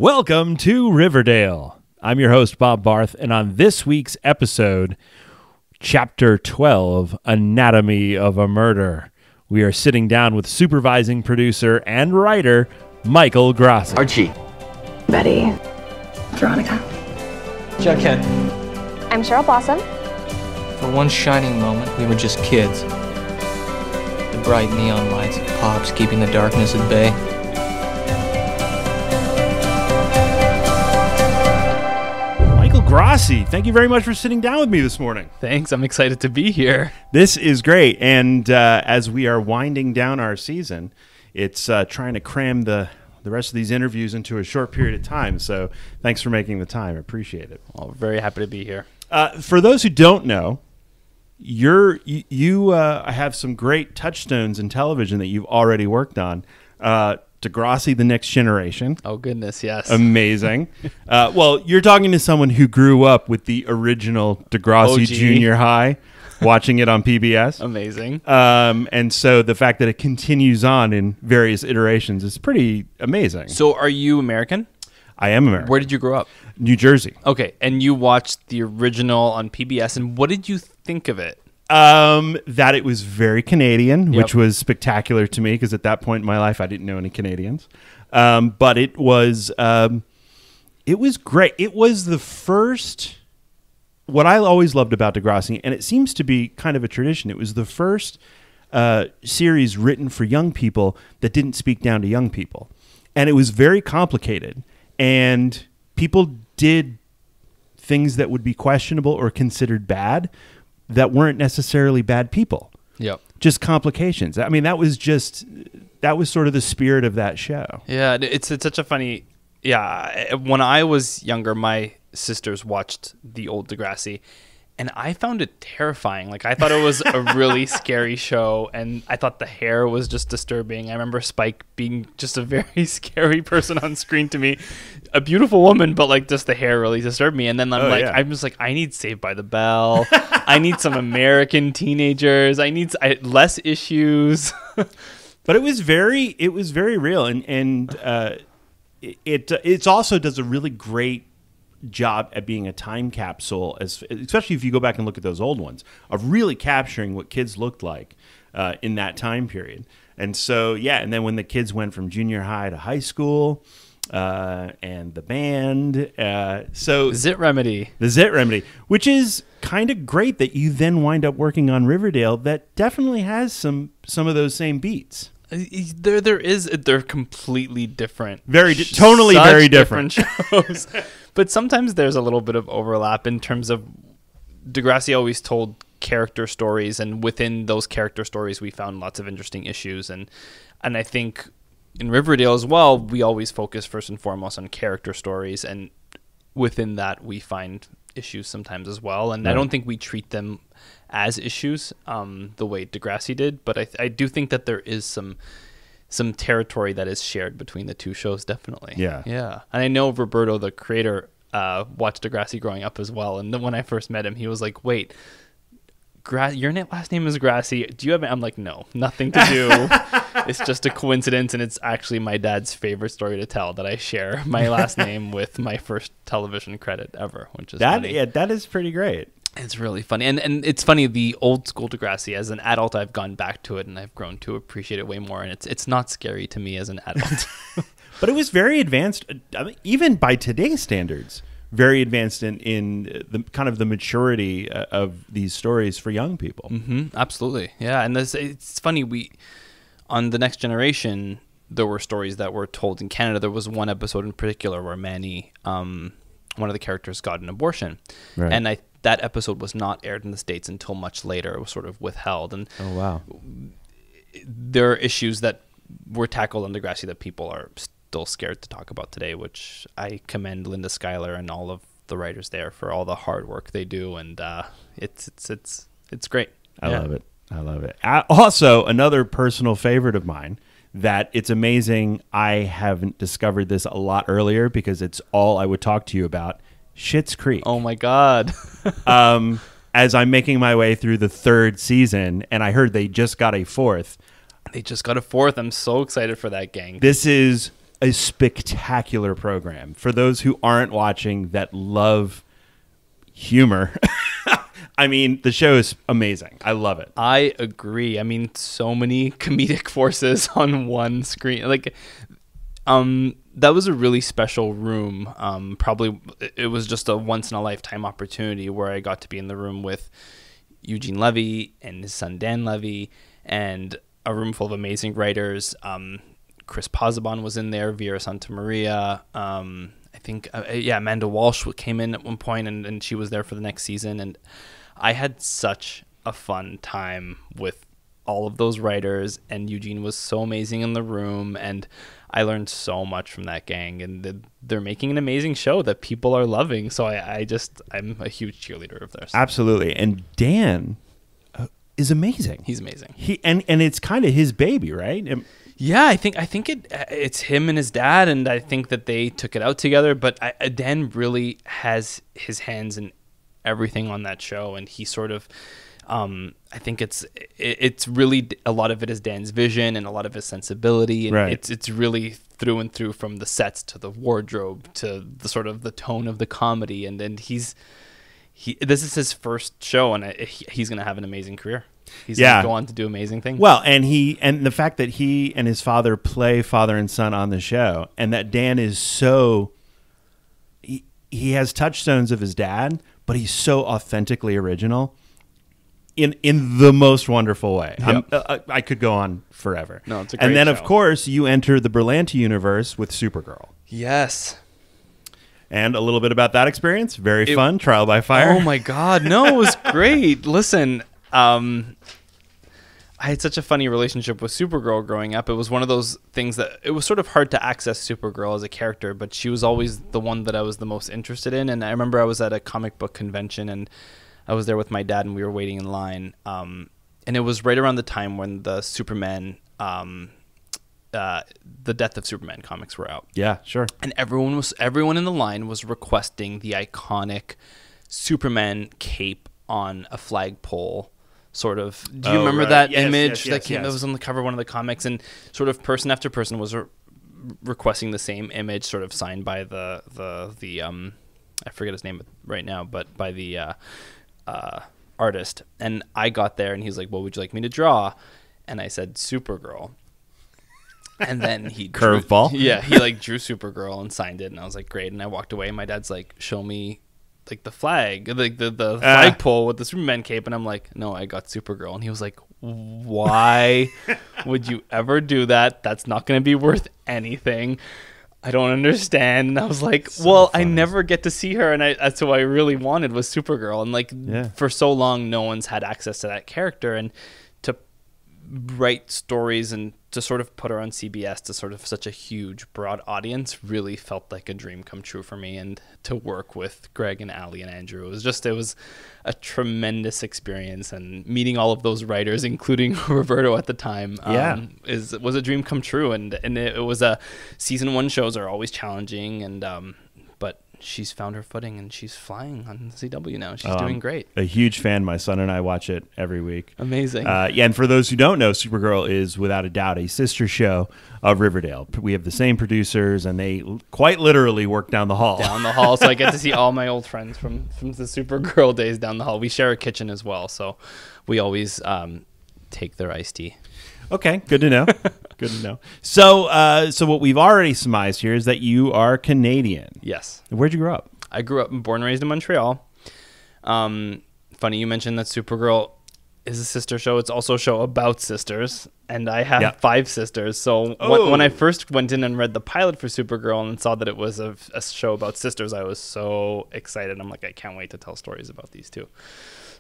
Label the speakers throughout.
Speaker 1: Welcome to Riverdale. I'm your host, Bob Barth, and on this week's episode, Chapter 12, Anatomy of a Murder, we are sitting down with supervising producer and writer, Michael Grassi.
Speaker 2: Archie.
Speaker 3: Betty. Veronica.
Speaker 2: Jughead.
Speaker 4: I'm Cheryl Blossom.
Speaker 5: For one shining moment, we were just kids. The bright neon lights of Pops keeping the darkness at bay.
Speaker 1: Michael Grassi, thank you very much for sitting down with me this morning.
Speaker 6: Thanks. I'm excited to be here.
Speaker 1: This is great. And as we are winding down our season, it's trying to cram the rest of these interviews into a short period of time. So thanks for making the time. I appreciate it.
Speaker 6: Well, very happy to be here.
Speaker 1: For those who don't know, you have some great touchstones in television that you've already worked on. Degrassi, The Next Generation.
Speaker 6: Oh, goodness, yes.
Speaker 1: Amazing. Well, you're talking to someone who grew up with the original Degrassi
Speaker 6: OG.
Speaker 1: Junior High, watching it on PBS.
Speaker 6: Amazing.
Speaker 1: And so the fact that it continues on in various iterations is pretty amazing.
Speaker 6: So are you American?
Speaker 1: I am American.
Speaker 6: Where did you grow up?
Speaker 1: New Jersey.
Speaker 6: Okay, and you watched the original on PBS, and what did you think of it?
Speaker 1: That it was very Canadian,
Speaker 6: Yep.
Speaker 1: which was spectacular to me because at that point in my life I didn't know any Canadians. But it was great. It was the first. What I always loved about Degrassi, and it seems to be kind of a tradition, it was the first series written for young people that didn't speak down to young people, and it was very complicated, and people did things that would be questionable or considered bad that weren't necessarily bad people.
Speaker 6: Yep.
Speaker 1: Just complications. I mean, that was sort of the spirit of that show.
Speaker 6: Yeah, it's such a funny... Yeah, when I was younger, my sisters watched the old Degrassi, and I found it terrifying. Like, I thought it was a really scary show, and I thought the hair was just disturbing. I remember Spike being just a very scary person on screen to me. A beautiful woman, but like just the hair really disturbed me. And then I'm just like, I need Saved by the Bell. I need some American teenagers. I need less issues.
Speaker 1: But it was very real, and it also does a really great job at being a time capsule, especially if you go back and look at those old ones, of really capturing what kids looked like in that time period. And so, yeah, and then when the kids went from junior high to high school, and the band, so
Speaker 6: Zit Remedy,
Speaker 1: which is kind of great that you then wind up working on Riverdale, that definitely has some of those same beats.
Speaker 6: They're completely different.
Speaker 1: Tonally very different
Speaker 6: shows. But sometimes there's a little bit of overlap in terms of Degrassi always told character stories, and within those character stories we found lots of interesting issues, and I think in Riverdale as well, we always focus first and foremost on character stories, and within that we find issues sometimes as well, and right. I don't think we treat them as issues the way Degrassi did, but I do think that there is some territory that is shared between the two shows, definitely.
Speaker 1: Yeah.
Speaker 6: And I know Roberto, the creator, watched Degrassi growing up as well, and then when I first met him, he was like, wait, your last name is Grassi. Do you have... I'm like, no, nothing to do. It's just a coincidence, and it's actually my dad's favorite story to tell, that I share my last name with my first television credit ever, which is funny.
Speaker 1: Yeah, that is pretty great.
Speaker 6: It's really funny. And it's funny, the old school Degrassi, as an adult, I've gone back to it, and I've grown to appreciate it way more, and it's not scary to me as an adult.
Speaker 1: But it was very advanced, I mean, even by today's standards, very advanced in the kind of the maturity of these stories for young people.
Speaker 6: Mm-hmm, absolutely. Yeah, and it's funny, on The Next Generation, there were stories that were told in Canada. There was one episode in particular where Manny, one of the characters, got an abortion. Right. And that episode was not aired in the States until much later. It was sort of withheld. And
Speaker 1: oh, wow.
Speaker 6: There are issues that were tackled on Degrassi that people are still scared to talk about today, which I commend Linda Schuyler and all of the writers there for all the hard work they do. And it's great.
Speaker 1: I love it. Also, another personal favorite of mine, that it's amazing I haven't discovered this a lot earlier, because it's all I would talk to you about, Schitt's Creek.
Speaker 6: Oh my God.
Speaker 1: As I'm making my way through the third season, and I heard they just got a fourth.
Speaker 6: I'm so excited for that, gang.
Speaker 1: This is a spectacular program. For those who aren't watching that love humor, I mean, the show is amazing. I love it.
Speaker 6: I agree. I mean, so many comedic forces on one screen. Like, that was a really special room. Probably it was just a once in a lifetime opportunity where I got to be in the room with Eugene Levy and his son Dan Levy, and a room full of amazing writers. Chris Pozzebon was in there, Vera Santa Maria. I think, Amanda Walsh came in at one point, and she was there for the next season. And I had such a fun time with all of those writers, and Eugene was so amazing in the room, and I learned so much from that gang, and they're making an amazing show that people are loving. So I'm a huge cheerleader of theirs.
Speaker 1: Absolutely. And Dan is amazing.
Speaker 6: He's amazing.
Speaker 1: And it's kind of his baby, right?
Speaker 6: Yeah, I think it's him and his dad, and I think that they took it out together. But Dan really has his hands in everything on that show, and he sort of, I think it's really, a lot of it is Dan's vision and a lot of his sensibility, and
Speaker 1: right.
Speaker 6: It's really through and through, from the sets to the wardrobe to the sort of the tone of the comedy, and this is his first show, and he's gonna have an amazing career. He's going to go on to do amazing things.
Speaker 1: Well, and the fact that he and his father play father and son on the show, and that Dan is so, he has touchstones of his dad, but he's so authentically original in the most wonderful way.
Speaker 6: Yep.
Speaker 1: I could go on forever.
Speaker 6: No, it's a great
Speaker 1: And then,
Speaker 6: show.
Speaker 1: of course, you enter the Berlanti universe with Supergirl.
Speaker 6: Yes.
Speaker 1: And a little bit about that experience. Very fun. Trial by fire.
Speaker 6: Oh, my God. No, it was great. Listen, I had such a funny relationship with Supergirl growing up. It was one of those things that it was sort of hard to access Supergirl as a character, but she was always the one that I was the most interested in. And I remember I was at a comic book convention, and I was there with my dad, and we were waiting in line. And it was right around the time when the Superman, the Death of Superman comics were out.
Speaker 1: Yeah, sure.
Speaker 6: And everyone in the line was requesting the iconic Superman cape on a flagpole. Sort of. Do you remember that image that was on the cover of one of the comics? And sort of person after person was requesting the same image, sort of signed by the I forget his name right now, but by the artist. And I got there, and he's like, "What would you like me to draw?" And I said, "Supergirl." And then he
Speaker 1: curveball.
Speaker 6: Yeah, he like drew Supergirl and signed it, and I was like, "Great." And I walked away, and my dad's like, "Show me like the flag, like the flagpole with the Superman cape," and I'm like, "No, I got Supergirl." And he was like, "Why would you ever do that? That's not going to be worth anything. I don't understand." And I was like, I never get to see her, and that's who I really wanted was Supergirl. And like for so long, no one's had access to that character, and to write stories and to sort of put her on CBS to sort of such a huge, broad audience really felt like a dream come true for me. And to work with Greg and Ali and Andrew, it was a tremendous experience. And meeting all of those writers, including Roberto at the time, was a dream come true. And it was season 1 shows are always challenging, and but she's found her footing, and she's flying on CW now. She's doing great.
Speaker 1: A huge fan. My son and I watch it every week.
Speaker 6: Amazing.
Speaker 1: And for those who don't know, Supergirl is without a doubt a sister show of Riverdale. We have the same producers, and they quite literally work down the hall.
Speaker 6: So I get to see all my old friends from the Supergirl days down the hall. We share a kitchen as well, so we always take their iced tea.
Speaker 1: Okay, good to know. Good to know. So what we've already surmised here is that you are Canadian.
Speaker 6: Yes.
Speaker 1: Where'd you grow up?
Speaker 6: I grew up, born and raised in Montreal. Funny you mentioned that Supergirl is a sister show. It's also a show about sisters, and I have 5 sisters. So when I first went in and read the pilot for Supergirl and saw that it was a show about sisters, I was so excited. I'm like, I can't wait to tell stories about these two.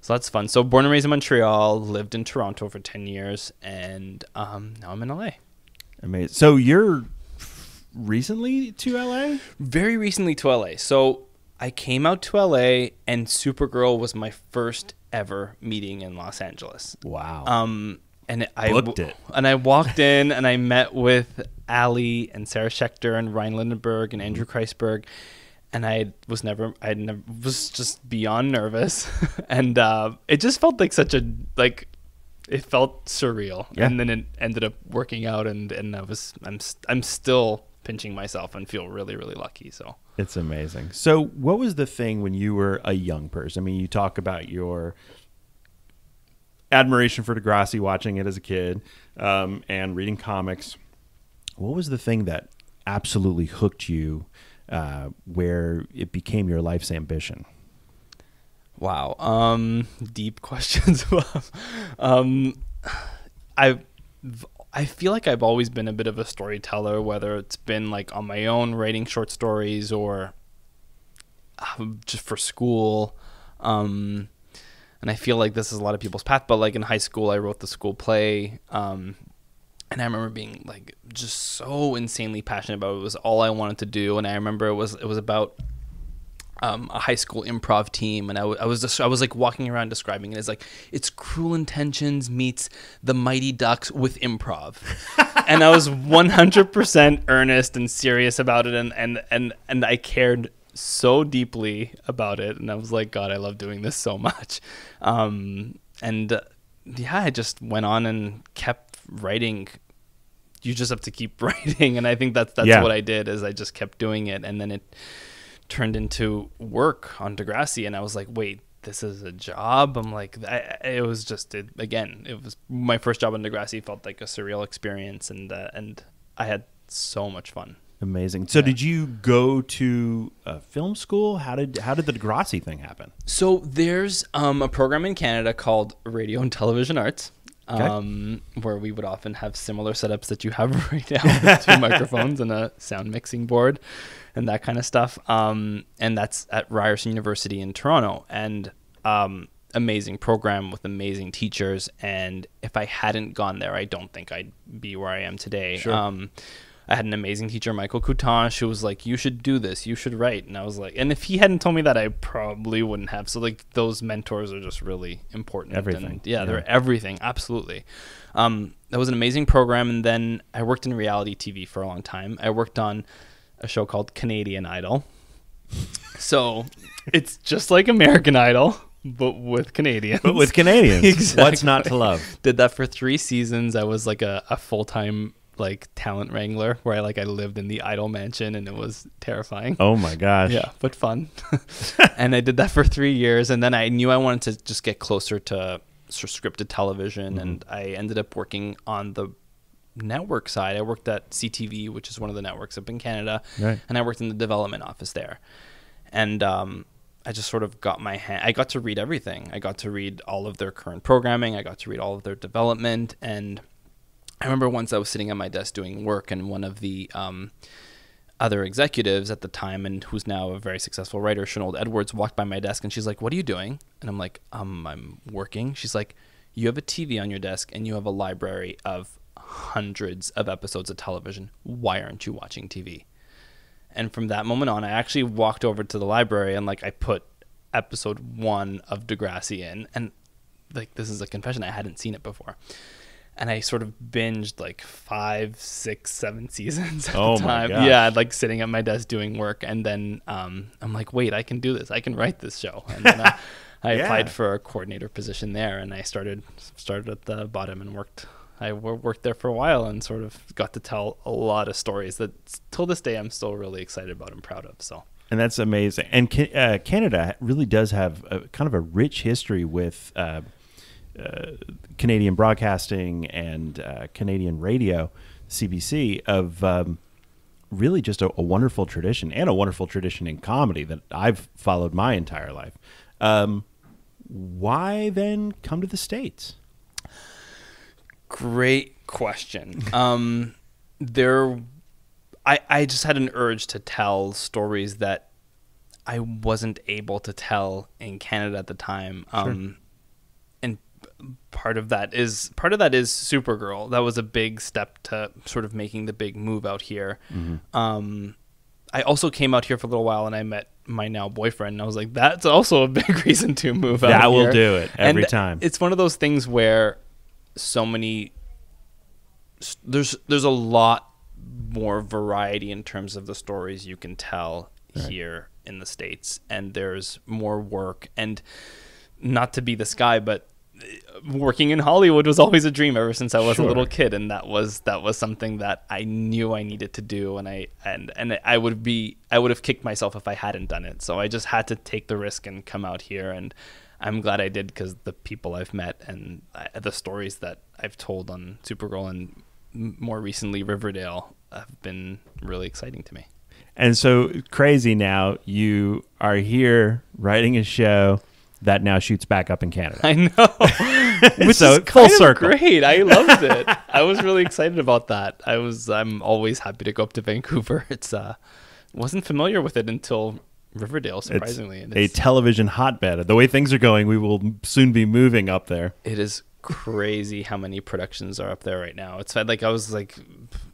Speaker 6: So that's fun. So born and raised in Montreal, lived in Toronto for 10 years, and now I'm in LA.
Speaker 1: Amazing. So you're recently to LA?
Speaker 6: Very recently to LA. So I came out to LA, and Supergirl was my first ever meeting in Los Angeles.
Speaker 1: Wow.
Speaker 6: And
Speaker 1: Booked it.
Speaker 6: And I walked in, and I met with Ali and Sarah Schechter and Ryan Lindenberg and Andrew Kreisberg. And I was just beyond nervous. And it just felt like it felt surreal.
Speaker 1: Yeah.
Speaker 6: And then it ended up working out, and I'm still pinching myself and feel really, really lucky. So
Speaker 1: it's amazing. So what was the thing when you were a young person? I mean, you talk about your admiration for Degrassi, watching it as a kid, and reading comics. What was the thing that absolutely hooked you, where it became your life's ambition?
Speaker 6: Wow. Deep questions. I feel like I've always been a bit of a storyteller, whether it's been like on my own writing short stories or just for school. And I feel like this is a lot of people's path, but like in high school, I wrote the school play. And I remember being like just so insanely passionate about it. It was all I wanted to do. And I remember it was about a high school improv team, and I was like walking around describing it as like it's Cruel Intentions meets The Mighty Ducks with improv, and I was 100% earnest and serious about it, and I cared so deeply about it, and I was like, God, I love doing this so much, I just went on and kept writing. You just have to keep writing, and I think that's what I did, is I just kept doing it, and then it turned into work on Degrassi, and I was like, wait, this is a job? I'm like, it was my first job on Degrassi. Felt like a surreal experience, and I had so much fun.
Speaker 1: Amazing. So did you go to a film school? How did the Grassi thing happen?
Speaker 6: So there's a program in Canada called Radio and Television Arts, where we would often have similar setups that you have right now, with 2 microphones and a sound mixing board and that kind of stuff. And that's at Ryerson University in Toronto. And amazing program with amazing teachers. And if I hadn't gone there, I don't think I'd be where I am today. Sure. I had an amazing teacher, Michael Coutange, who was like, you should do this, you should write. And I was like, and if he hadn't told me that, I probably wouldn't have. So like those mentors are just really important.
Speaker 1: Everything.
Speaker 6: And they're everything. Absolutely. That was an amazing program. And then I worked in reality TV for a long time. I worked on a show called Canadian Idol. So it's just like American Idol, but with Canadians.
Speaker 1: Exactly. What's not to love?
Speaker 6: Did that for 3 seasons. I was like a full-time like talent wrangler, where I lived in the Idol mansion, and it was terrifying.
Speaker 1: Oh my gosh.
Speaker 6: Yeah, but fun. And I did that for 3 years, and then I knew I wanted to just get closer to sort of scripted television, and I ended up working on the network side. I worked at CTV, which is one of the networks up in Canada, and I worked in the development office there. And I just sort of got I got to read everything. I got to read all of their current programming. I got to read all of their development. And I remember once I was sitting at my desk doing work, and one of the other executives at the time, and who's now a very successful writer, Shanold Edwards, walked by my desk, and she's like, "What are you doing?" And I'm like, "I'm working." She's like, "You have a TV on your desk, and you have a library of hundreds of episodes of television. Why aren't you watching TV?" And from that moment on, I actually walked over to the library, and like I put episode 1 of Degrassi in, and like this is a confession, I hadn't seen it before. And I sort of binged like 5, 6, 7 seasons at the time. Yeah, like sitting at my desk doing work. And then I'm like, wait, I can do this. I can write this show. And then I applied for a coordinator position there, and I started at the bottom and worked. I worked there for a while and sort of got to tell a lot of stories that till this day I'm still really excited about and proud of. So.
Speaker 1: And that's amazing. And Canada really does have kind of a rich history with Canadian broadcasting and Canadian radio, CBC, of really just a wonderful tradition, and a wonderful tradition in comedy that I've followed my entire life. Why then come to the States?
Speaker 6: Great question. I just had an urge to tell stories that I wasn't able to tell in Canada at the time. Sure. And part of that is Supergirl. That was a big step to sort of making the big move out here. Mm-hmm. I also came out here for a little while, and I met my now boyfriend, and I was like, that's also a big reason to move out here. That
Speaker 1: will do it every time.
Speaker 6: It's one of those things where there's a lot more variety in terms of the stories you can tell here in the States, and there's more work. And not to be this guy, but working in Hollywood was always a dream ever since I was
Speaker 1: Sure.
Speaker 6: a little kid, and that was something that I knew I needed to do, and I would have kicked myself if I hadn't done it. So I just had to take the risk and come out here, and I'm glad I did, because the people I've met and the stories that I've told on Supergirl and more recently Riverdale have been really exciting to me.
Speaker 1: And so crazy now, you are here writing a show that now shoots back up in Canada.
Speaker 6: I know. Which
Speaker 1: So
Speaker 6: is
Speaker 1: full
Speaker 6: kind of
Speaker 1: circle.
Speaker 6: great. I loved it. I was really excited about that. I'm always happy to go up to Vancouver. It's wasn't familiar with it until Riverdale, surprisingly. And
Speaker 1: A television hotbed. The way things are going, we will soon be moving up there.
Speaker 6: it is crazy how many productions are up there right now. It's like I was like,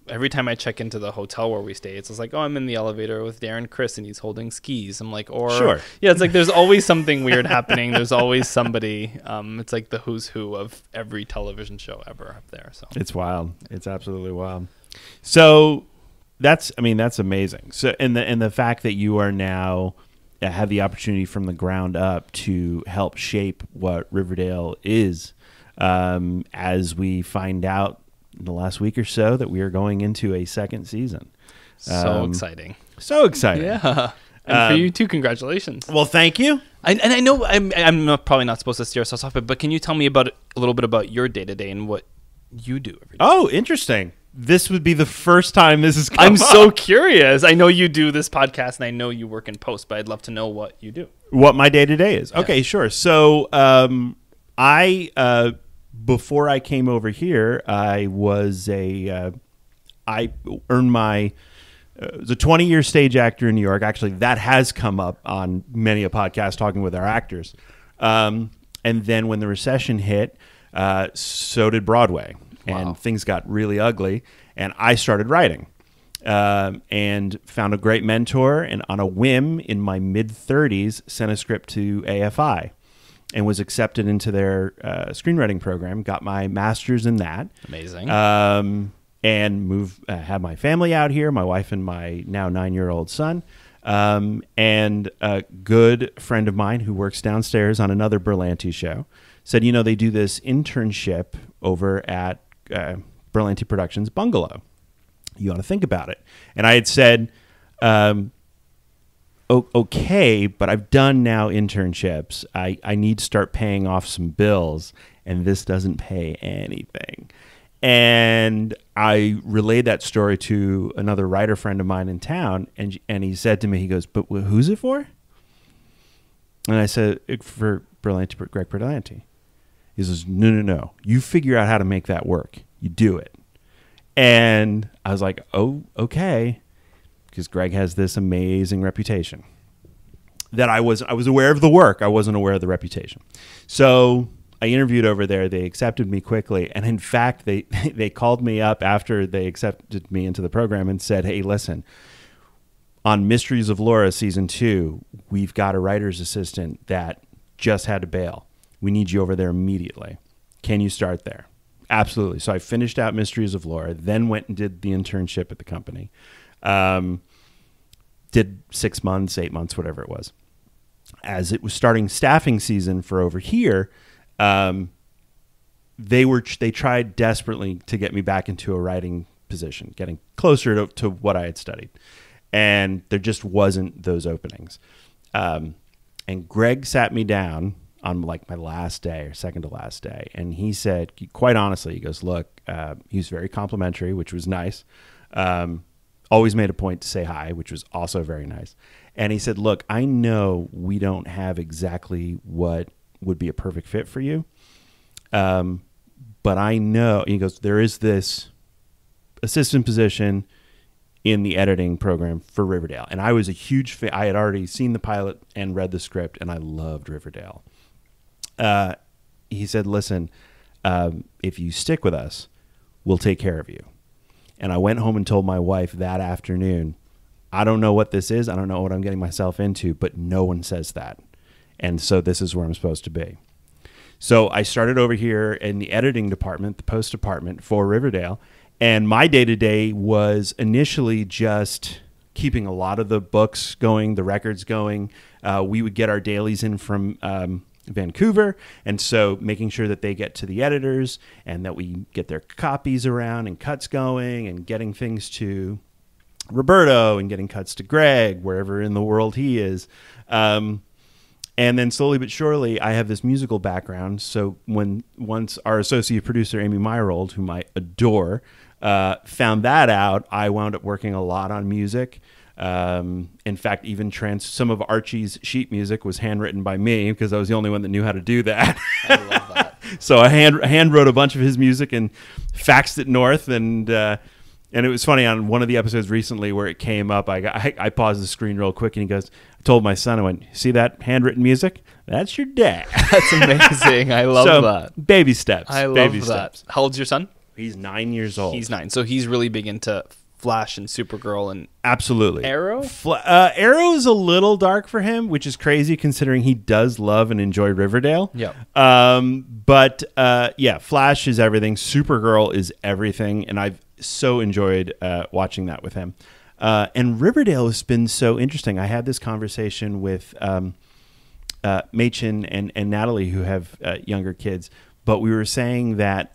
Speaker 6: every time I check into the hotel where we stay, it's just like, oh, I'm in the elevator with Darren Criss and he's holding skis. I'm like, or
Speaker 1: Sure.
Speaker 6: yeah, it's like there's always something weird happening. There's always somebody. It's like the who's who of every television show ever up there. So
Speaker 1: It's wild. It's absolutely wild. So that's amazing. So and the fact that you are now have the opportunity from the ground up to help shape what Riverdale is, as we find out in the last week or so that we are going into a second season.
Speaker 6: exciting.
Speaker 1: So exciting.
Speaker 6: Yeah. And for you too, congratulations.
Speaker 1: Well, thank you.
Speaker 6: I know probably not supposed to steer us off it, but can you tell me a little bit about your day to day and what you do every day?
Speaker 1: Oh, interesting. This would be the first time this is
Speaker 6: I'm so curious. I know you do this podcast and I know you work in post, but I'd love to know what you do.
Speaker 1: What my day to day is. Okay, sure. So I before I came over here, I was I earned my was a 20-year stage actor in New York. Actually, that has come up on many a podcast talking with our actors. And then when the recession hit, so did Broadway.
Speaker 6: Wow.
Speaker 1: And things got really ugly. And I started writing and found a great mentor. And on a whim, in my mid-30s, sent a script to AFI and was accepted into their screenwriting program. Got my master's in that.
Speaker 6: Amazing.
Speaker 1: And had my family out here, my wife and my now 9-year-old son. And a good friend of mine who works downstairs on another Berlanti show said, they do this internship over at Berlanti Productions Bungalow. You ought to think about it. And I had said, okay, but I've done now internships. I need to start paying off some bills, and this doesn't pay anything. And I relayed that story to another writer friend of mine in town, and he said to me, he goes, but who's it for? And I said, for Greg Berlanti. He says, no. You figure out how to make that work. You do it. And I was like, oh, okay. Because Greg has this amazing reputation. That I was aware of the work. I wasn't aware of the reputation. So I interviewed over there. They accepted me quickly. And in fact, they called me up after they accepted me into the program and said, hey, listen, on Mysteries of Laura Season 2, we've got a writer's assistant that just had to bail. We need you over there immediately. Can you start there? Absolutely. So I finished out Mysteries of Laura, then went and did the internship at the company. Did 6 months, 8 months, whatever it was. As it was starting staffing season for over here, they tried desperately to get me back into a writing position, getting closer to what I had studied. And there just wasn't those openings. And Greg sat me down on like my last day or second to last day. And he said, quite honestly, he goes, look, he was very complimentary, which was nice. Always made a point to say hi, which was also very nice. And he said, look, I know we don't have exactly what would be a perfect fit for you. But I know, he goes, there is this assistant position in the editing program for Riverdale. And I was a huge fan. I had already seen the pilot and read the script, and I loved Riverdale. He said, listen, if you stick with us, we'll take care of you. And I went home and told my wife that afternoon, I don't know what this is. I don't know what I'm getting myself into, but no one says that. And so this is where I'm supposed to be. So I started over here in the editing department, the post department for Riverdale. And my day-to-day was initially just keeping a lot of the books going, the records going. We would get our dailies in from Vancouver, and so making sure that they get to the editors and that we get their copies around and cuts going and getting things to Roberto and getting cuts to Greg wherever in the world he is. And then slowly but surely, I have this musical background. So once our associate producer, Amy Meyerhold, whom I adore, found that out, I wound up working a lot on music. In fact, even some of Archie's sheet music was handwritten by me because I was the only one that knew how to do that.
Speaker 6: I love that.
Speaker 1: So I hand wrote a bunch of his music and faxed it north, and it was funny on one of the episodes recently where it came up. I paused the screen real quick, and he goes, I told my son, I went, see that handwritten music? That's your dad.
Speaker 6: That's amazing. I love that.
Speaker 1: Baby steps.
Speaker 6: I love
Speaker 1: baby
Speaker 6: that.
Speaker 1: steps.
Speaker 6: How old's your son?
Speaker 1: He's 9 years old.
Speaker 6: He's 9. So he's really big into Flash and Supergirl and
Speaker 1: absolutely
Speaker 6: Arrow.
Speaker 1: Arrow is a little dark for him, which is crazy considering he does love and enjoy Riverdale.
Speaker 6: Yeah.
Speaker 1: But Flash is everything. Supergirl is everything, and I've so enjoyed watching that with him. And Riverdale has been so interesting. I had this conversation with Machen and Natalie, who have younger kids, but we were saying that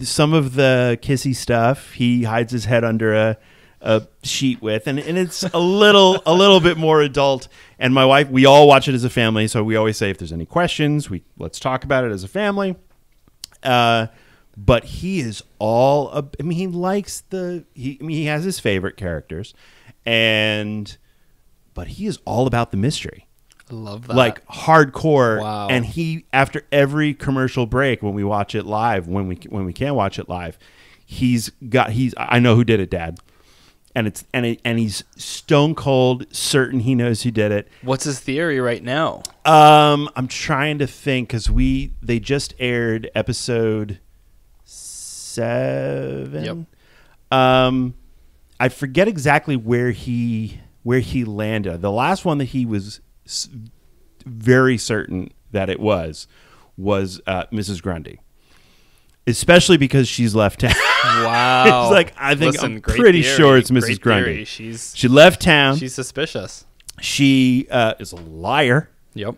Speaker 1: some of the kissy stuff he hides his head under a sheet with, and it's a little bit more adult. And my wife, we all watch it as a family, so we always say if there's any questions, let's talk about it as a family. But he is he likes he has his favorite characters, but he is all about the mystery.
Speaker 6: I love that.
Speaker 1: Like hardcore.
Speaker 6: Wow.
Speaker 1: And he, after every commercial break, when we watch it live, when we can watch it live, I know who did it, Dad. And he's stone cold certain he knows who did it.
Speaker 6: What's his theory right now?
Speaker 1: I'm trying to think because they just aired episode 7.
Speaker 6: Yep.
Speaker 1: I forget exactly where he landed. The last one that he was very certain that it was Mrs. Grundy, especially because she's left town.
Speaker 6: Wow.
Speaker 1: It's like, I'm pretty sure it's Mrs. Grundy.
Speaker 6: She
Speaker 1: left town.
Speaker 6: She's suspicious.
Speaker 1: She is a liar.
Speaker 6: Yep.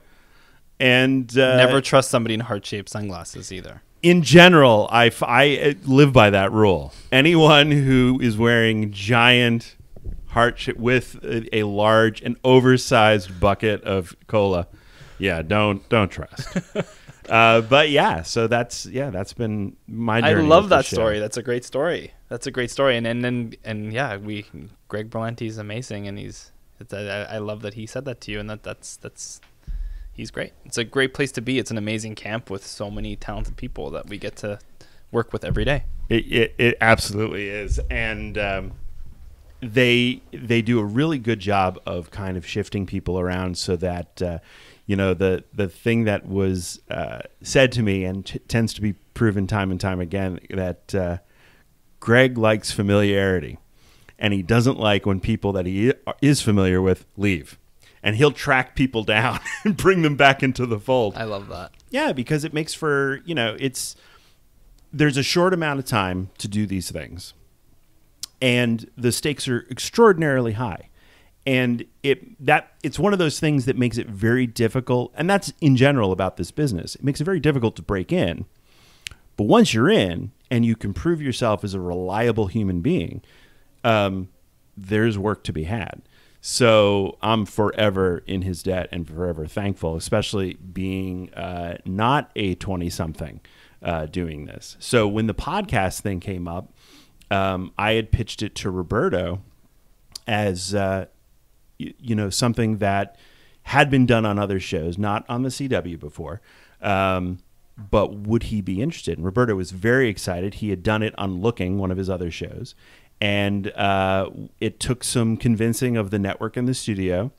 Speaker 1: And
Speaker 6: never trust somebody in heart-shaped sunglasses either.
Speaker 1: In general, I live by that rule. Anyone who is wearing giant heart with a large and oversized bucket of cola, don't trust. But yeah, so that's been my journey.
Speaker 6: I love that story. That's a great story. And Greg Berlanti is amazing, and I love that he said that to you, and that's he's great. It's a great place to be. It's an amazing camp with so many talented people that we get to work with every day.
Speaker 1: It absolutely is, and they do a really good job of kind of shifting people around so that the thing that was said to me and tends to be proven time and time again that Greg likes familiarity, and he doesn't like when people that he is familiar with leave, and he'll track people down and bring them back into the fold.
Speaker 6: I love that.
Speaker 1: Yeah, because it makes for there's a short amount of time to do these things. And the stakes are extraordinarily high. And it's one of those things that makes it very difficult. And that's in general about this business. It makes it very difficult to break in. But once you're in and you can prove yourself as a reliable human being, there's work to be had. So I'm forever in his debt and forever thankful, especially being not a 20-something doing this. So when the podcast thing came up, I had pitched it to Roberto as, something that had been done on other shows, not on the CW before, but would he be interested? And Roberto was very excited. He had done it on Looking, one of his other shows, and it took some convincing of the network and the studio,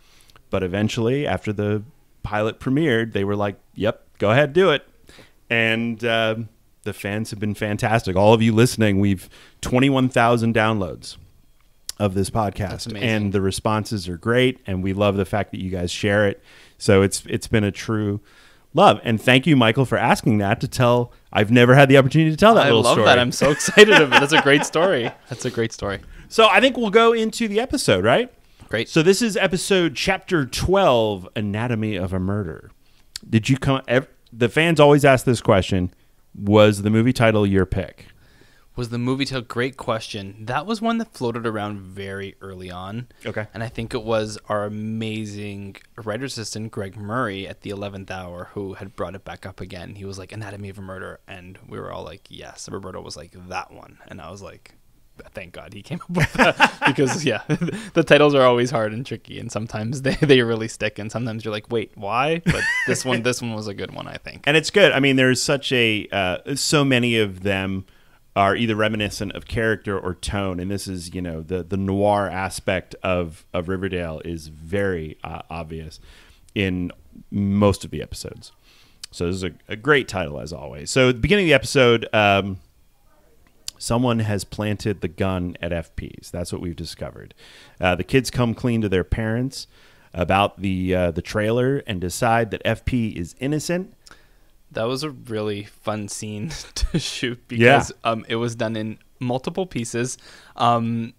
Speaker 1: but eventually, after the pilot premiered, they were like, yep, go ahead, do it. And the fans have been fantastic. All of you listening, we've 21,000 downloads of this podcast.
Speaker 6: That's amazing.
Speaker 1: And the responses are great, and we love the fact that you guys share it. So it's been a true love. And thank you, Michael, for asking that to tell. I've never had the opportunity to tell that little story.
Speaker 6: I love that. I'm so excited of it. That's a great story. That's a great story.
Speaker 1: So I think we'll go into the episode, right?
Speaker 6: Great.
Speaker 1: So this is chapter 12, Anatomy of a Murder. Did you come? The fans always ask this question: was the movie title your pick?
Speaker 6: Was the movie title? Great question. That was one that floated around very early on.
Speaker 1: Okay.
Speaker 6: And I think it was our amazing writer's assistant, Greg Murray, at the 11th hour, who had brought it back up again. He was like, Anatomy of a Murder. And we were all like, yes. Roberto was like, that one. And I was like, thank God he came up with that. Because, yeah, the titles are always hard and tricky. And sometimes they really stick. And sometimes you're like, wait, why? But this one was a good one, I think.
Speaker 1: And it's good. I mean, there's such so many of them are either reminiscent of character or tone, and this is, the noir aspect of Riverdale is very obvious in most of the episodes. So this is a great title, as always. So at the beginning of the episode, someone has planted the gun at FP's. That's what we've discovered. The kids come clean to their parents about the trailer and decide that FP is innocent.
Speaker 6: That was a really fun scene to shoot because it was done in multiple pieces. Machen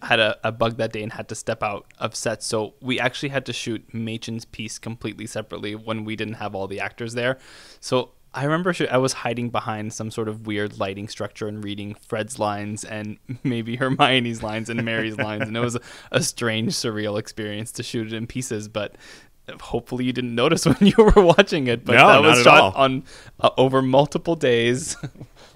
Speaker 6: had a bug that day and had to step out of set, so we actually had to shoot Machen's piece completely separately when we didn't have all the actors there. So I remember I was hiding behind some sort of weird lighting structure and reading Fred's lines and maybe Hermione's lines and Mary's lines, and it was a strange, surreal experience to shoot it in pieces, but hopefully you didn't notice when you were watching it, but
Speaker 1: no,
Speaker 6: that was shot
Speaker 1: all.
Speaker 6: on over multiple days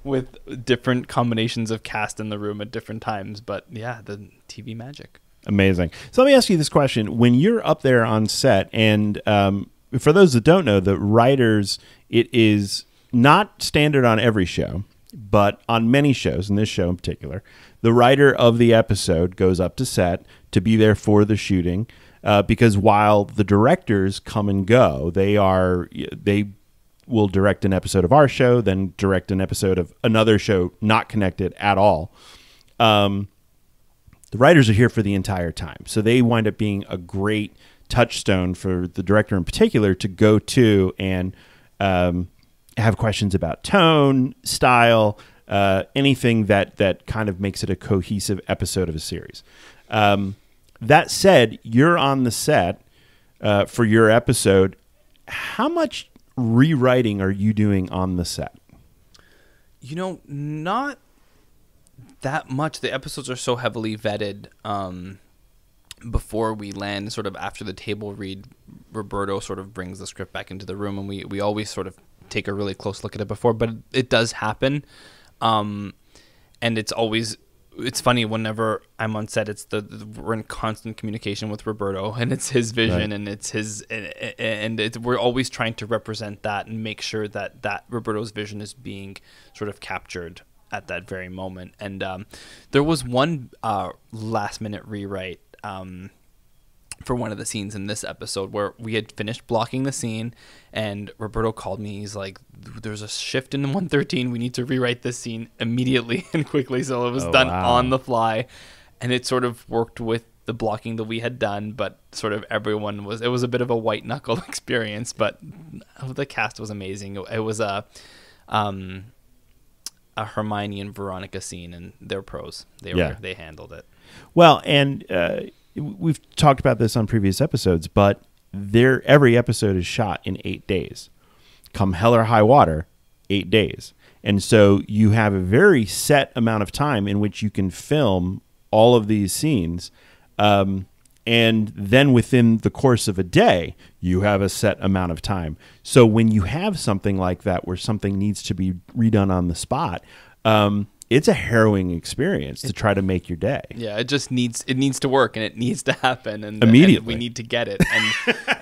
Speaker 6: with different combinations of cast in the room at different times. But yeah, the TV magic.
Speaker 1: Amazing. So let me ask you this question. When you're up there on set, and for those that don't know, the writers, it is not standard on every show, but on many shows, and this show in particular, the writer of the episode goes up to set to be there for the shooting. Because while the directors come and go, they will direct an episode of our show, then direct an episode of another show not connected at all. The writers are here for the entire time. So they wind up being a great touchstone for the director in particular to go to and have questions about tone, style, anything that kind of makes it a cohesive episode of a series. That said, you're on the set for your episode. How much rewriting are you doing on the set?
Speaker 6: Not that much. The episodes are so heavily vetted before we land. Sort of after the table read, Roberto sort of brings the script back into the room, and we always sort of take a really close look at it before. But it does happen, and it's funny whenever I'm on set. We're in constant communication with Roberto, and it's his vision, right. And it's his, and we're always trying to represent that and make sure that Roberto's vision is being sort of captured at that very moment. And there was one last minute rewrite for one of the scenes in this episode where we had finished blocking the scene, and Roberto called me. He's like, there's a shift in 113. We need to rewrite this scene immediately and quickly. So it was done on the fly, and it sort of worked with the blocking that we had done, but sort of it was a bit of a white knuckle experience, but the cast was amazing. It was a Hermione and Veronica scene, and they're pros. They handled it.
Speaker 1: Well, and we've talked about this on previous episodes, but every episode is shot in 8 days. Come hell or high water, 8 days. And so you have a very set amount of time in which you can film all of these scenes. And then within the course of a day, you have a set amount of time. So when you have something like that where something needs to be redone on the spot, it's a harrowing experience to try to make your day.
Speaker 6: Yeah, it needs to work, and it needs to happen, and
Speaker 1: immediately
Speaker 6: and we need to get it,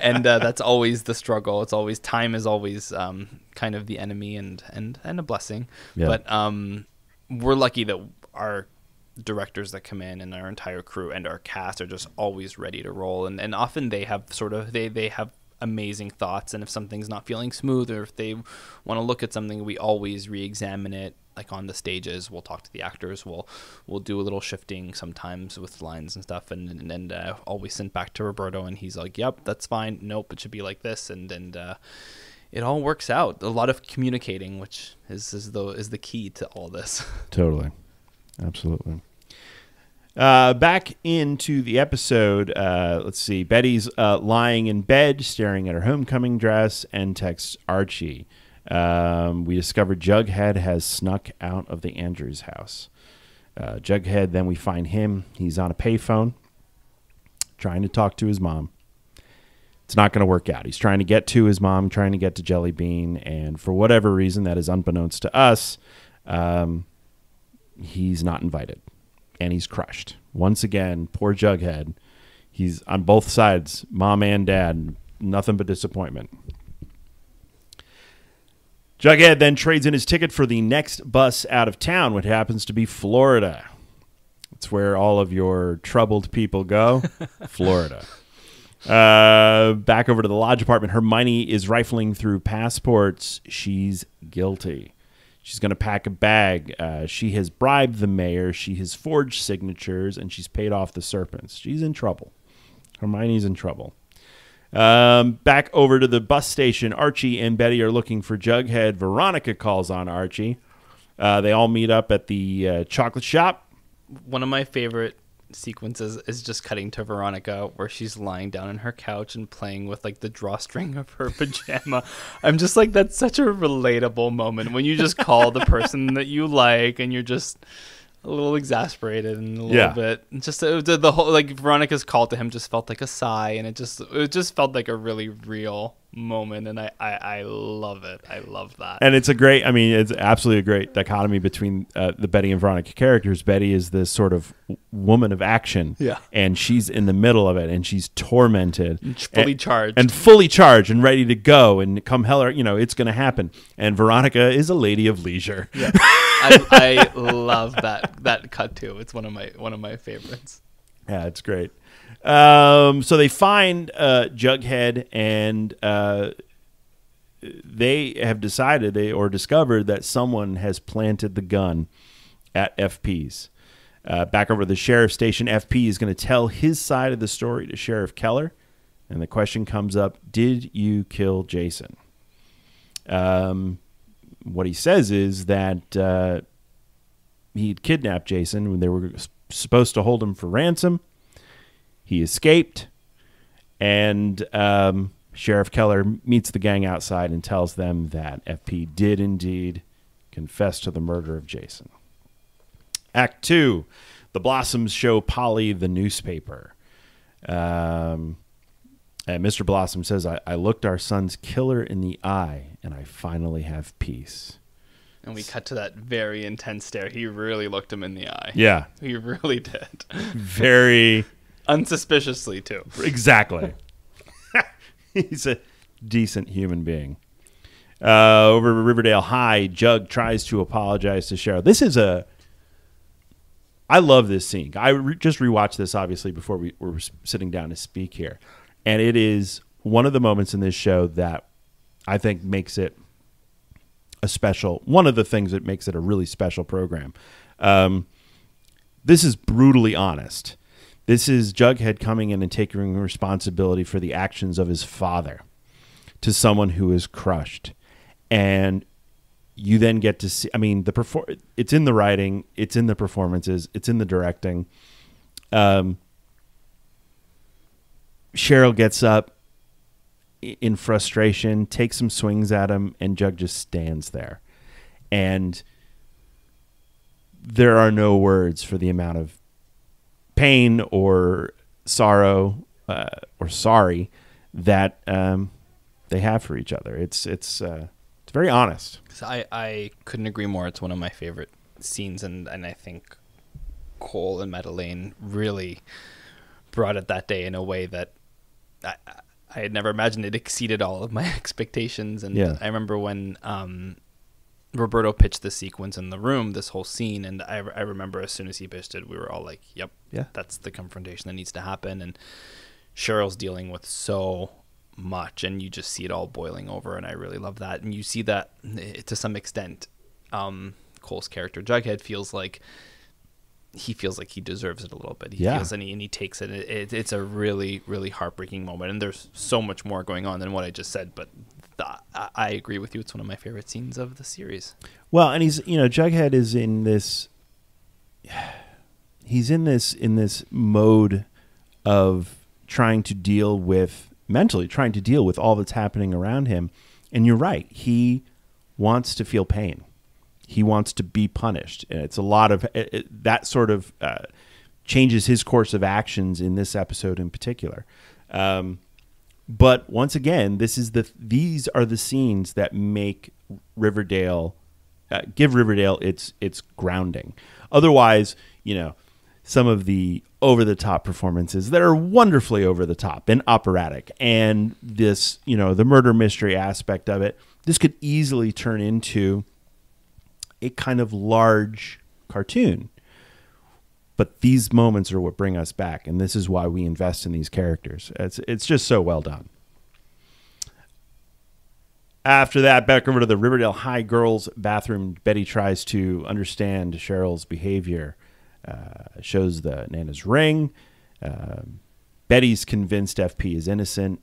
Speaker 6: and that's always the struggle. It's always time is always kind of the enemy and a blessing. Yeah. But we're lucky that our directors that come in and our entire crew and our cast are just always ready to roll, and often they have they have amazing thoughts, and if something's not feeling smooth or if they want to look at something, we always re-examine it. Like on the stages, we'll talk to the actors, we'll do a little shifting sometimes with lines and stuff, and always sent back to Roberto, and he's like, yep, that's fine, nope, it should be like this, and it all works out. A lot of communicating, which is the key to all this.
Speaker 1: Totally. Absolutely. Back into the episode, let's see. Betty's lying in bed, staring at her homecoming dress, and texts Archie. We discover Jughead has snuck out of the Andrews house. Jughead, then we find him. He's on a payphone, trying to talk to his mom. It's not going to work out. He's trying to get to his mom, trying to get to Jelly Bean, and for whatever reason that is unbeknownst to us, he's not invited. And he's crushed. Once again, poor Jughead. He's on both sides, mom and dad. Nothing but disappointment. Jughead then trades in his ticket for the next bus out of town, which happens to be Florida. It's where all of your troubled people go. Florida. Back over to the lodge apartment. Hermione is rifling through passports. She's guilty. She's going to pack a bag. She has bribed the mayor. She has forged signatures, and she's paid off the serpents. She's in trouble. Hermione's in trouble. Back over to the bus station. Archie and Betty are looking for Jughead. Veronica calls on Archie. They all meet up at the chocolate shop.
Speaker 6: One of my favorite sequences is just cutting to Veronica where she's lying down on her couch and playing with like the drawstring of her pajama. I'm just like, that's such a relatable moment when you just call the person that you like and you're just a little exasperated and a little bit just the whole, like, Veronica's call to him just felt like a sigh, and it just felt like a really real moment, and I love it. I love that.
Speaker 1: And it's it's absolutely a great dichotomy between the Betty and Veronica characters. Betty is this sort of woman of action, and she's in the middle of it, and she's tormented,
Speaker 6: fully charged
Speaker 1: and ready to go, and come hell or it's going to happen. And Veronica is a lady of leisure.
Speaker 6: Yeah. I love that cut too. It's one of my favorites.
Speaker 1: Yeah, it's great. So they find Jughead, and they have decided discovered that someone has planted the gun at FP's. Back over to the sheriff's station, FP is going to tell his side of the story to Sheriff Keller, and the question comes up: did you kill Jason? What he says is that he'd kidnapped Jason when they were supposed to hold him for ransom. He escaped, and Sheriff Keller meets the gang outside and tells them that FP did indeed confess to the murder of Jason. Act 2, the Blossoms show Polly the newspaper. And Mr. Blossom says, I looked our son's killer in the eye, and I finally have peace.
Speaker 6: And we cut to that very intense stare. He really looked him in the eye.
Speaker 1: Yeah.
Speaker 6: He really did.
Speaker 1: Very...
Speaker 6: unsuspiciously, too.
Speaker 1: Exactly. He's a decent human being. Over at Riverdale High, Jug tries to apologize to Cheryl. I love this scene. I just rewatched this, obviously, before we were sitting down to speak here. And it is one of the moments in this show that I think makes it one of the things that makes it a really special program. This is brutally honest. This is Jughead coming in and taking responsibility for the actions of his father to someone who is crushed. And you then get to see, it's in the writing, it's in the performances, it's in the directing. Cheryl gets up in frustration, takes some swings at him, and Jug just stands there. And there are no words for the amount of pain or sorrow or sorry that they have for each other. It's very honest.
Speaker 6: I couldn't agree more. It's one of my favorite scenes, and I think Cole and Madeleine really brought it that day in a way that I had never imagined. It exceeded all of my expectations. And I remember when Roberto pitched this sequence in the room, this whole scene, and I remember as soon as he pitched it, we were all like, yep, that's the confrontation that needs to happen. And Cheryl's dealing with so much, and you just see it all boiling over, and I really love that. And you see that to some extent, Cole's character Jughead feels like he deserves it a little bit. He feels, and he takes it. It's a really, really heartbreaking moment, and there's so much more going on than what I just said, but I agree with you. It's one of my favorite scenes of the series.
Speaker 1: Well, and Jughead is in this, he's in this mode of trying to deal with all that's happening around him. And you're right. He wants to feel pain. He wants to be punished. And it's a lot of that sort of changes his course of actions in this episode in particular. But once again, these are the scenes that make Riverdale, give Riverdale its grounding. Otherwise, some of the over-the-top performances that are wonderfully over-the-top and operatic, and this, the murder mystery aspect of it, this could easily turn into a kind of large cartoon. But these moments are what bring us back, and this is why we invest in these characters. It's just so well done. After that, back over to the Riverdale High girls' bathroom, Betty tries to understand Cheryl's behavior. Shows the Nana's ring. Betty's convinced FP is innocent.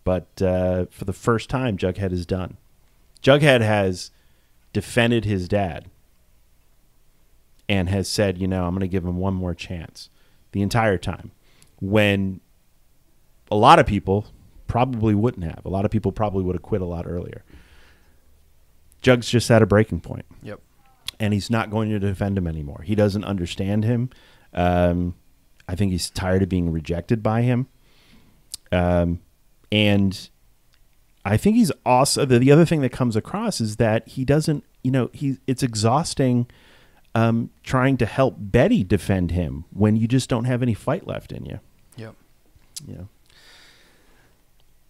Speaker 1: But for the first time, Jughead is done. Jughead has defended his dad and has said, I'm going to give him one more chance the entire time. When a lot of people probably wouldn't have. A lot of people probably would have quit a lot earlier. Jug's just at a breaking point.
Speaker 6: Yep. And
Speaker 1: he's not going to defend him anymore. He doesn't understand him. I think he's tired of being rejected by him. And I think he's also, the other thing that comes across is that he doesn't, it's exhausting trying to help Betty defend him when you just don't have any fight left in you.
Speaker 6: Yep.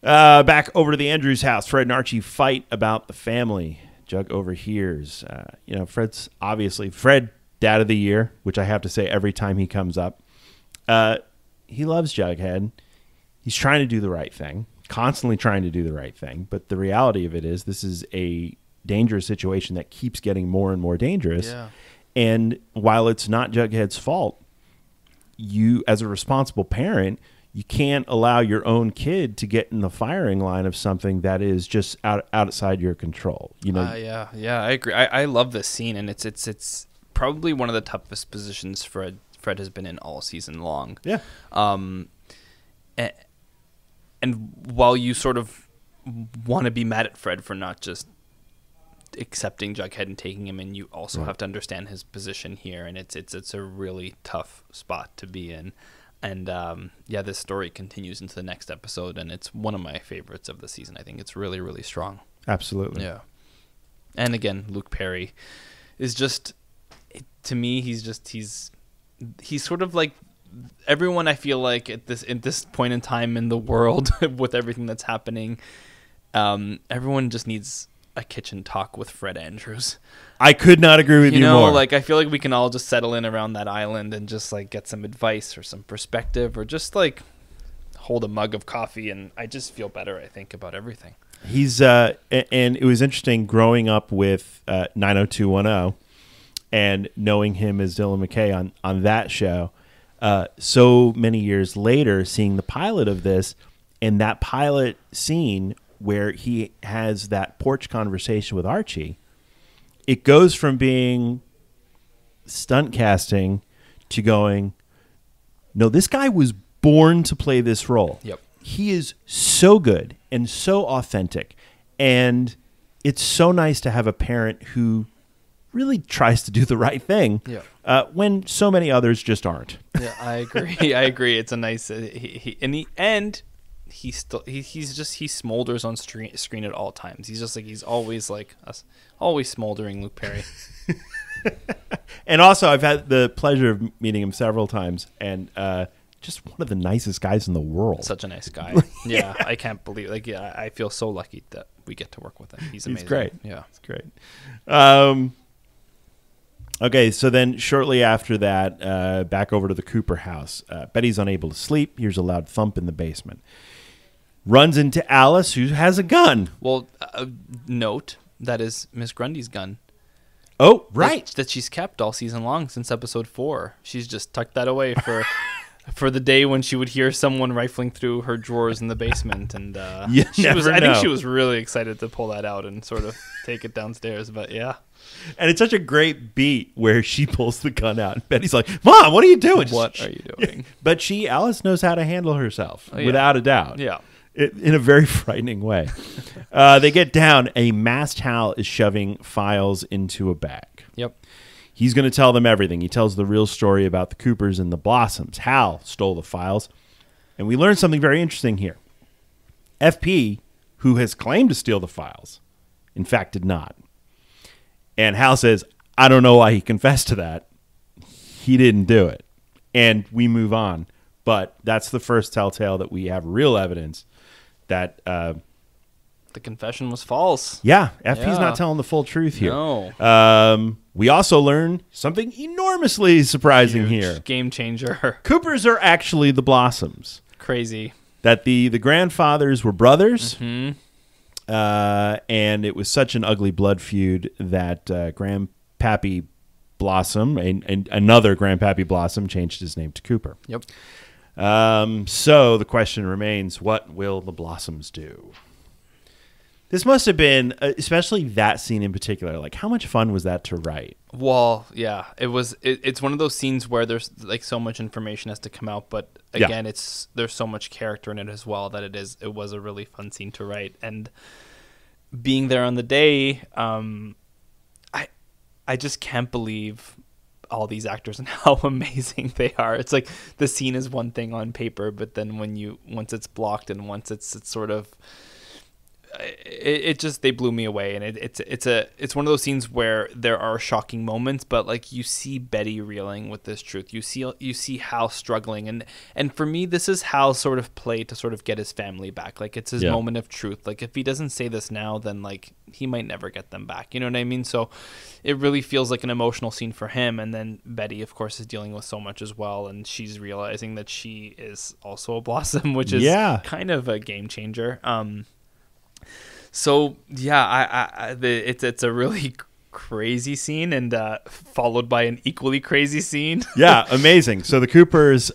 Speaker 1: Back over to the Andrews house, Fred and Archie fight about the family. Jug overhears. Fred's obviously Dad of the Year, which I have to say every time he comes up. He loves Jughead. He's trying to do the right thing, constantly trying to do the right thing. But the reality of it is, this is a dangerous situation that keeps getting more and more dangerous.
Speaker 6: Yeah.
Speaker 1: And while it's not Jughead's fault, you, as a responsible parent, you can't allow your own kid to get in the firing line of something that is just outside your control.
Speaker 6: Yeah, I agree. I love this scene, and it's probably one of the toughest positions Fred has been in all season long.
Speaker 1: Yeah.
Speaker 6: And while you sort of want to be mad at Fred for not just accepting Jughead and taking him in, you also have to understand his position here, and it's a really tough spot to be in. And this story continues into the next episode, and it's one of my favorites of the season. I think it's really, really strong.
Speaker 1: Absolutely.
Speaker 6: Yeah. And again, Luke Perry is just, to me, he's sort of like everyone. I feel like at this point in time in the world with everything that's happening, everyone just needs a kitchen talk with Fred Andrews.
Speaker 1: I could not agree with you more.
Speaker 6: Like, I feel like we can all just settle in around that island and just like get some advice or some perspective, or just like hold a mug of coffee, and I just feel better, I think, about everything.
Speaker 1: He's and it was interesting growing up with 90210 and knowing him as Dylan McKay on that show. So many years later, seeing the pilot of this, and that pilot scene where he has that porch conversation with Archie, it goes from being stunt casting to going, no, this guy was born to play this role.
Speaker 6: Yep.
Speaker 1: He is so good and so authentic. And it's so nice to have a parent who really tries to do the right thing when so many others just aren't.
Speaker 6: Yeah, I agree. It's a nice, in the end, he smolders on screen at all times. He's just like, he's always like us, always smoldering Luke Perry.
Speaker 1: And also, I've had the pleasure of meeting him several times, and just one of the nicest guys in the world.
Speaker 6: Such a nice guy. Yeah, I can't believe. I feel so lucky that we get to work with him. He's amazing.
Speaker 1: He's great.
Speaker 6: Yeah,
Speaker 1: it's great. Okay, so then shortly after that, back over to the Cooper house. Betty's unable to sleep. Hears a loud thump in the basement. Runs into Alice, who has a gun.
Speaker 6: Well, note that is Miss Grundy's gun.
Speaker 1: Oh, right.
Speaker 6: That she's kept all season long since episode 4. She's just tucked that away for for the day when she would hear someone rifling through her drawers in the basement, and
Speaker 1: You
Speaker 6: I think
Speaker 1: never
Speaker 6: she
Speaker 1: know.
Speaker 6: was really excited to pull that out and sort of take it downstairs. But yeah,
Speaker 1: And it's such a great beat where she pulls the gun out. And Betty's like, Mom, what are you doing?
Speaker 6: what are you doing?
Speaker 1: But Alice knows how to handle herself,
Speaker 6: yeah.
Speaker 1: without a doubt.
Speaker 6: Yeah.
Speaker 1: In a very frightening way. They get down. A masked Hal is shoving files into a bag.
Speaker 6: Yep.
Speaker 1: He's going to tell them everything. He tells the real story about the Coopers and the Blossoms. Hal stole the files. And we learn something very interesting here. FP, who has claimed to steal the files, in fact did not. And Hal says, I don't know why he confessed to that. He didn't do it. And we move on. But that's the first telltale that we have real evidence that,
Speaker 6: The confession was false.
Speaker 1: FP's
Speaker 6: Yeah.
Speaker 1: not telling the full truth here.
Speaker 6: No.
Speaker 1: We also learn something enormously surprising here.
Speaker 6: Game changer.
Speaker 1: Coopers are actually the Blossoms.
Speaker 6: Crazy.
Speaker 1: That the grandfathers were brothers.
Speaker 6: Mm-hmm.
Speaker 1: And it was such an ugly blood feud that Grandpappy Blossom, and another Grandpappy Blossom, changed his name to Cooper.
Speaker 6: Yep.
Speaker 1: So the question remains, what will the Blossoms do? This must have been, especially that scene in particular, like how much fun was that to write?
Speaker 6: Well, yeah, it was. It's one of those scenes where there's like so much information has to come out, but again, there's so much character in it as well that it was a really fun scene to write. And being there on the day, I just can't believe all these actors and how amazing they are. It's like the scene is one thing on paper, but then once it's blocked and once it's sort of. It just, they blew me away, and it's one of those scenes where there are shocking moments, but like you see Betty reeling with this truth, you see Hal struggling, and for me this is Hal's sort of play to sort of get his family back. Like it's his moment of truth. Like if he doesn't say this now, then like he might never get them back, you know what I mean? So it really feels like an emotional scene for him. And then Betty of course is dealing with so much as well, and she's realizing that she is also a Blossom, which is kind of a game changer. So yeah, it's a really crazy scene, and followed by an equally crazy scene.
Speaker 1: Yeah, amazing. So the Coopers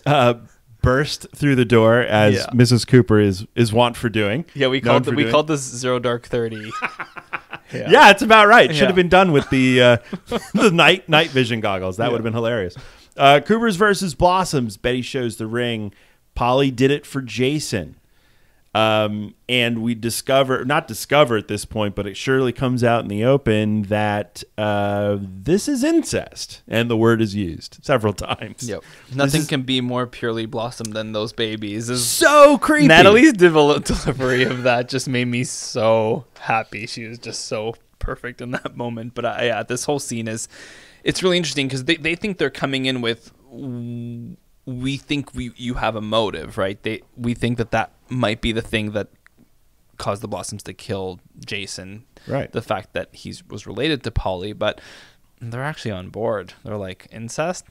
Speaker 1: burst through the door as Mrs. Cooper is wont for doing.
Speaker 6: Yeah, we called this 0 Dark 30.
Speaker 1: Yeah, it's about right. Should have been done with the the night vision goggles. That would have been hilarious. Coopers versus Blossoms. Betty shows the ring. Polly did it for Jason. And we not discover at this point, but it surely comes out in the open that this is incest, and the word is used several times.
Speaker 6: Yep. Nothing can be more purely Blossom than those babies.
Speaker 1: So creepy.
Speaker 6: Natalie's delivery of that just made me so happy. She was just so perfect in that moment. But this whole scene it's really interesting because they think they're coming in with, we think you have a motive, right? We think that might be the thing that caused the Blossoms to kill Jason.
Speaker 1: Right.
Speaker 6: The fact that he was related to Polly, but they're actually on board. They're like, incest?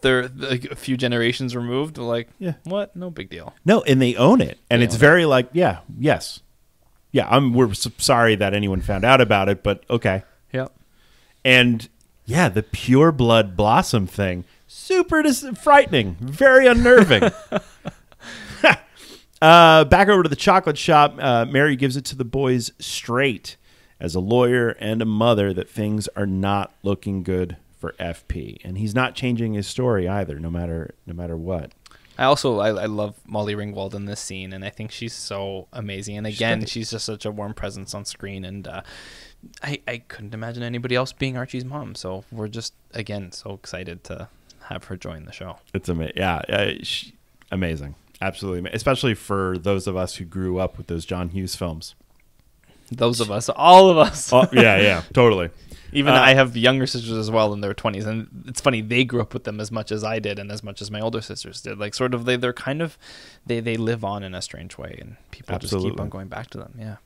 Speaker 6: They're like a few generations removed. They're like, what? No big deal.
Speaker 1: No, and they own it. And it's very like, yes. Yeah, we're sorry that anyone found out about it, but okay.
Speaker 6: Yeah.
Speaker 1: And yeah, the pure blood Blossom thing, super frightening, very unnerving. Back over to the chocolate shop, Mary gives it to the boys straight as a lawyer and a mother that things are not looking good for FP. And he's not changing his story either, no matter what.
Speaker 6: I love Molly Ringwald in this scene, and I think she's so amazing. And again, she's just such a warm presence on screen, and I couldn't imagine anybody else being Archie's mom. So we're just, again, so excited to have her join the show.
Speaker 1: It's amazing. Yeah, amazing. Absolutely. Especially for those of us who grew up with those John Hughes films.
Speaker 6: Those of us, all of us.
Speaker 1: Oh, yeah, totally.
Speaker 6: Even I have younger sisters as well in their 20s, and it's funny, they grew up with them as much as I did and as much as my older sisters did. Like sort of they're kind of they live on in a strange way, and people just keep on going back to them. Yeah.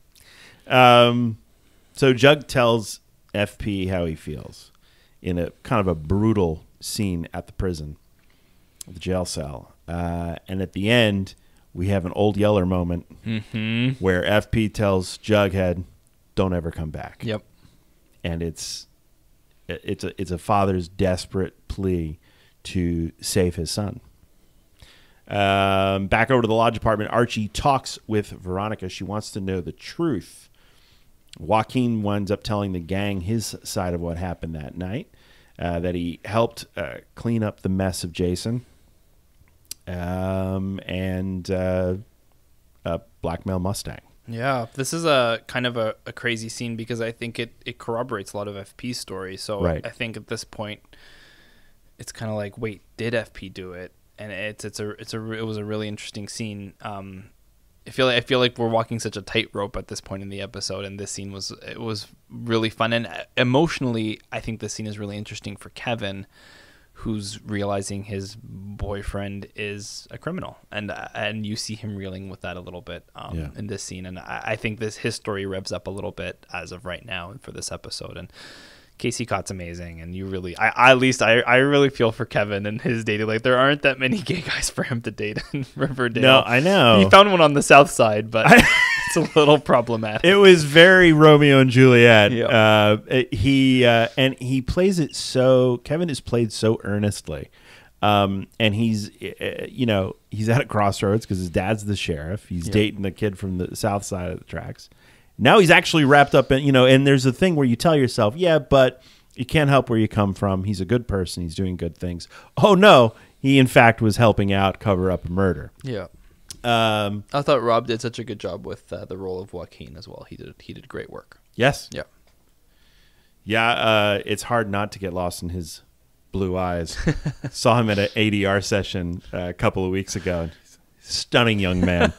Speaker 1: So Jug tells FP how he feels in a kind of a brutal scene at the prison, the jail cell. And at the end, we have an Old Yeller moment where FP tells Jughead, "Don't ever come back."
Speaker 6: Yep.
Speaker 1: And it's a father's desperate plea to save his son. Back over to the lodge apartment, Archie talks with Veronica. She wants to know the truth. Joaquin winds up telling the gang his side of what happened that night, that he helped clean up the mess of Jason and a black male Mustang.
Speaker 6: Yeah, this is a kind of a crazy scene because I think it corroborates a lot of FP's story. So
Speaker 1: Right.
Speaker 6: I think at this point, it's kind of like, wait, did FP do it? And it was a really interesting scene. I feel like we're walking such a tightrope at this point in the episode, and this scene was really fun, and emotionally, I think this scene is really interesting for Kevin, who's realizing his boyfriend is a criminal, and you see him reeling with that a little bit in this scene, and I think his story revs up a little bit as of right now for this episode. And Casey Cott's amazing, and you really, I really feel for Kevin and his dating. Like, there aren't that many gay guys for him to date in Riverdale.
Speaker 1: No, I know.
Speaker 6: He found one on the south side, but it's a little problematic.
Speaker 1: It was very Romeo and Juliet.
Speaker 6: Yeah.
Speaker 1: He plays it so. Kevin is played so earnestly, and he's he's at a crossroads because his dad's the sheriff. He's dating the kid from the south side of the tracks. Now he's actually wrapped up in, and there's a thing where you tell yourself, yeah, but you can't help where you come from. He's a good person. He's doing good things. Oh, no. He, in fact, was helping out cover up a murder.
Speaker 6: Yeah. I thought Rob did such a good job with the role of Joaquin as well. He did great work.
Speaker 1: Yes.
Speaker 6: Yeah.
Speaker 1: Yeah. It's hard not to get lost in his blue eyes. Saw him at an ADR session a couple of weeks ago. Stunning young man.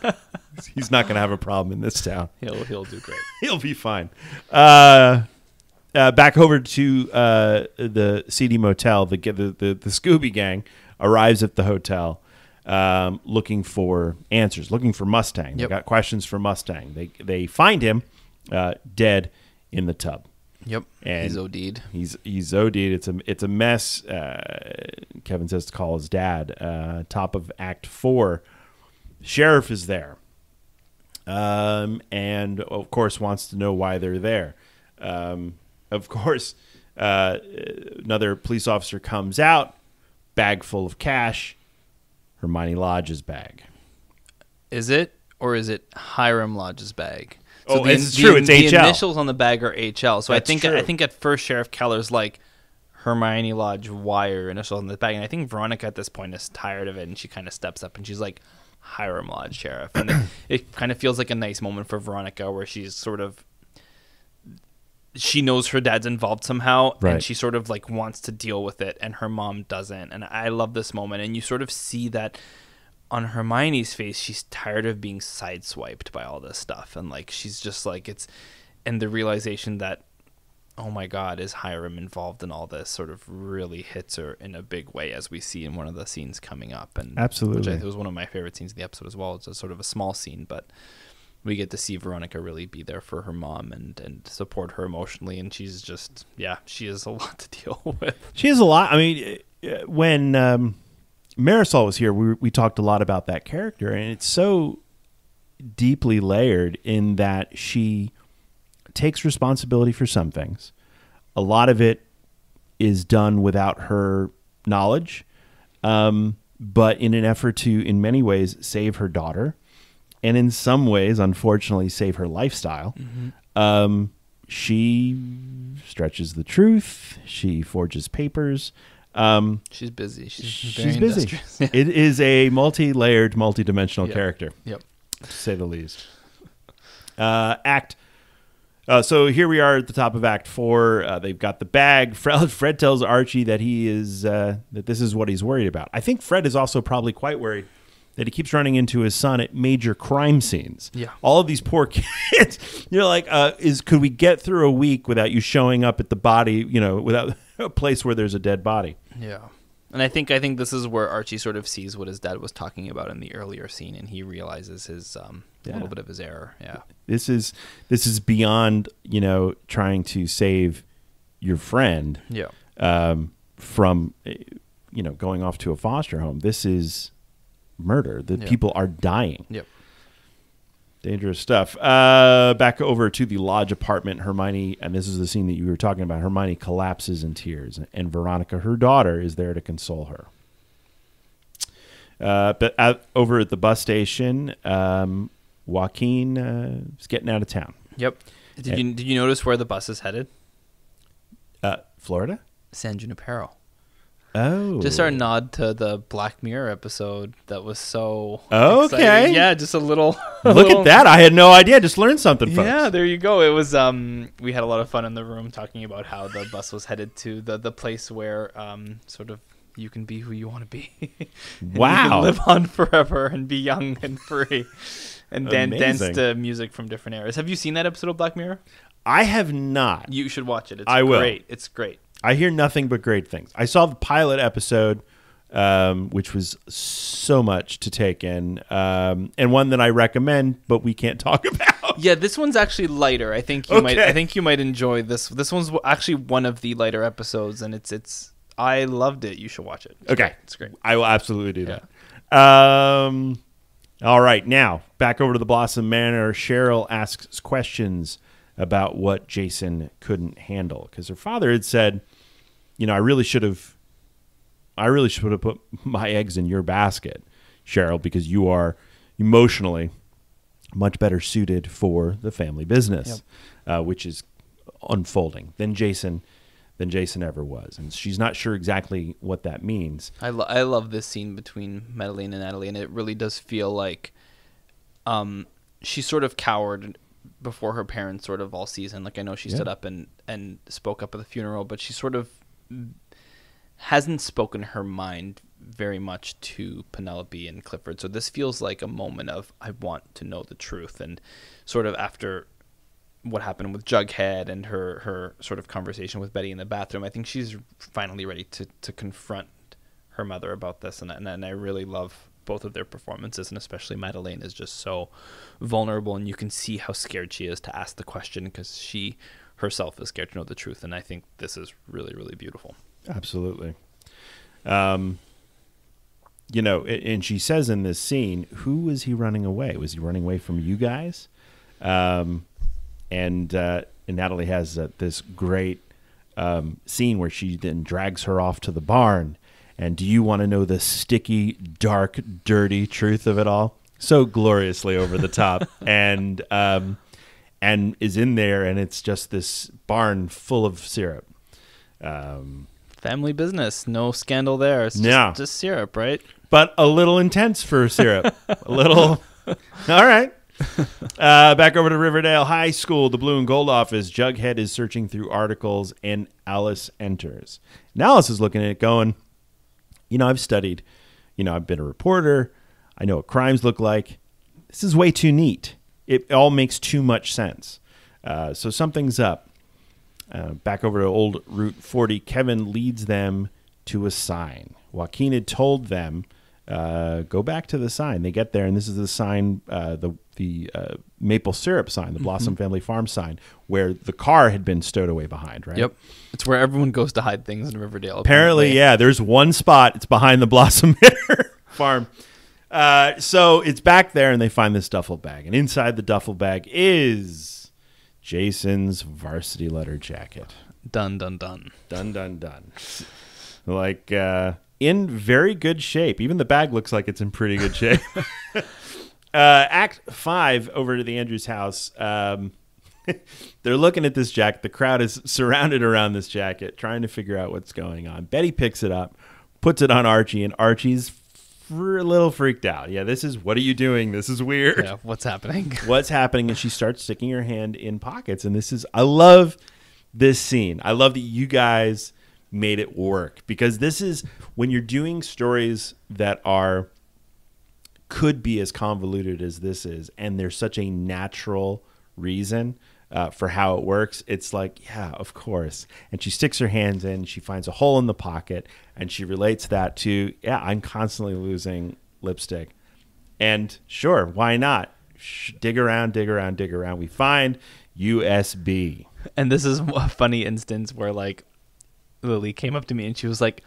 Speaker 1: He's not going to have a problem in this town.
Speaker 6: He'll do great.
Speaker 1: He'll be fine. Back over to the seedy motel. The Scooby Gang arrives at the hotel, looking for answers, looking for Mustang. They got questions for Mustang. They find him dead in the tub.
Speaker 6: Yep,
Speaker 1: and
Speaker 6: he's OD'd.
Speaker 1: He's OD'd. It's a mess. Kevin says to call his dad. Top of Act 4. Sheriff is there, and of course wants to know why they're there. Of course, another police officer comes out, bag full of cash. Hermione Lodge's bag.
Speaker 6: Is it, or is it Hiram Lodge's bag?
Speaker 1: So it's true. It's HL.
Speaker 6: The initials on the bag are HL. So
Speaker 1: That's
Speaker 6: I
Speaker 1: true.
Speaker 6: think at first Sheriff Keller's like, Hermione Lodge, why are initials on the bag? And I think Veronica at this point is tired of it, and she kind of steps up and she's like, Hiram Lodge, Sheriff. And it kind of feels like a nice moment for Veronica where she's sort of, she knows her dad's involved somehow,
Speaker 1: right,
Speaker 6: and she sort of like wants to deal with it, and her mom doesn't. And I love this moment, and you sort of see that on Hermione's face. She's tired of being sideswiped by all this stuff, and like she's just like, it's, and the realization that, oh my God, is Hiram involved in all this, sort of really hits her in a big way, as we see in one of the scenes coming up. And
Speaker 1: absolutely,
Speaker 6: which I think was one of my favorite scenes in the episode as well. It's a sort of a small scene, but we get to see Veronica really be there for her mom and support her emotionally. And she's just, she has a lot to deal with.
Speaker 1: She has a lot. I mean, when Marisol was here, we talked a lot about that character, and it's so deeply layered in that she takes responsibility for some things. A lot of it is done without her knowledge, but in an effort to, in many ways, save her daughter, and in some ways, unfortunately, save her lifestyle. Mm-hmm. She stretches the truth. She forges papers.
Speaker 6: She's busy.
Speaker 1: She's busy. Yeah. It is a multi-layered, multi-dimensional character.
Speaker 6: Yep,
Speaker 1: to say the least. So here we are at the top of Act 4. They've got the bag. Fred tells Archie that he is that this is what he's worried about. I think Fred is also probably quite worried that he keeps running into his son at major crime scenes.
Speaker 6: Yeah,
Speaker 1: all of these poor kids. You're like, could we get through a week without you showing up at the body? Without a place where there's a dead body.
Speaker 6: Yeah. And I think this is where Archie sort of sees what his dad was talking about in the earlier scene, and he realizes his a little bit of his error. Yeah, this is
Speaker 1: beyond trying to save your friend.
Speaker 6: Yeah.
Speaker 1: From going off to a foster home. This is murder. The people are dying.
Speaker 6: Yep.
Speaker 1: Dangerous stuff. Back over to the lodge apartment. Hermione, and this is the scene that you were talking about. Hermione collapses in tears, and Veronica, her daughter, is there to console her. But over at the bus station, Joaquin is getting out of town.
Speaker 6: Yep. Did you notice where the bus is headed?
Speaker 1: Florida?
Speaker 6: San Junipero.
Speaker 1: Oh.
Speaker 6: Just our nod to the Black Mirror episode that was so
Speaker 1: okay.
Speaker 6: exciting. Yeah, just a little.
Speaker 1: Look at that. I had no idea. Just learned something, folks.
Speaker 6: Yeah, there you go. It was we had a lot of fun in the room talking about how the bus was headed to the place where sort of you can be who you want to be.
Speaker 1: Wow.
Speaker 6: You can live on forever and be young and free. And then dance
Speaker 1: Amazing.
Speaker 6: to music from different eras. Have you seen that episode of Black Mirror?
Speaker 1: I have not.
Speaker 6: You should watch it. It's
Speaker 1: I will.
Speaker 6: great. It's great.
Speaker 1: I hear nothing but great things. I saw the pilot episode, which was so much to take in, and one that I recommend, but we can't talk about.
Speaker 6: Yeah, this one's actually lighter. I think you might. I think you might enjoy this. This one's actually one of the lighter episodes, and it's. I loved it. You should watch it. It's great.
Speaker 1: I will absolutely do that. All right, now back over to the Blossom Manor. Cheryl asks questions about what Jason couldn't handle because her father had said, I really should have put my eggs in your basket, Cheryl, because you are emotionally much better suited for the family business, which is unfolding than Jason ever was. And she's not sure exactly what that means.
Speaker 6: I love this scene between Madeleine and Natalie, and it really does feel like she sort of cowered before her parents sort of all season. Like I know she stood up and spoke up at the funeral, but she sort of hasn't spoken her mind very much to Penelope and Clifford. So this feels like a moment of I want to know the truth, and sort of after what happened with Jughead and her sort of conversation with Betty in the bathroom, I think she's finally ready to confront her mother about this, and I really love both of their performances, and especially Madeleine is just so vulnerable, and you can see how scared she is to ask the question because she herself is scared to know the truth, and I think this is really, really beautiful. Absolutely.
Speaker 1: And she says in this scene, who was he running away? Was he running away from you guys? And Natalie has this great scene where she then drags her off to the barn. And do you want to know the sticky, dark, dirty truth of it all? So gloriously over the top. and is in there, and it's just this barn full of syrup.
Speaker 6: Family business. No scandal there. It's just syrup, right?
Speaker 1: But a little intense for syrup. A little. All right. Back over to Riverdale High School, the Blue and Gold office. Jughead is searching through articles, and Alice enters. And Alice is looking at it going, I've studied, I've been a reporter. I know what crimes look like. This is way too neat. It all makes too much sense. So something's up. Back over to old Route 40, Kevin leads them to a sign. Joaquin had told them, go back to the sign. They get there, and this is the sign, the maple syrup sign, the Blossom Family Farm sign, where the car had been stowed away behind, right?
Speaker 6: Yep. It's where everyone goes to hide things in Riverdale.
Speaker 1: Apparently, yeah. There's one spot. It's behind the Blossom Farm. So it's back there, and they find this duffel bag. And inside the duffel bag is Jason's varsity letter jacket.
Speaker 6: Dun, dun, dun.
Speaker 1: Dun, dun, dun. Like, in very good shape. Even the bag looks like it's in pretty good shape. Act 5, over to the Andrews house. They're looking at this jacket. The crowd is surrounded around this jacket, trying to figure out what's going on. Betty picks it up, puts it on Archie, and Archie's a little freaked out. Yeah, what are you doing? This is weird.
Speaker 6: Yeah, what's happening?
Speaker 1: What's happening? And she starts sticking her hand in pockets. And I love this scene. I love that you guys made it work, because this is when you're doing stories that could be as convoluted as this is, and there's such a natural reason for how it works. It's like, yeah, of course. And she sticks her hands in, she finds a hole in the pocket, and she relates that to, yeah, I'm constantly losing lipstick. And sure, why not? Dig around, dig around, dig around. We find USB.
Speaker 6: And this is a funny instance where, like, Lily came up to me and she was like,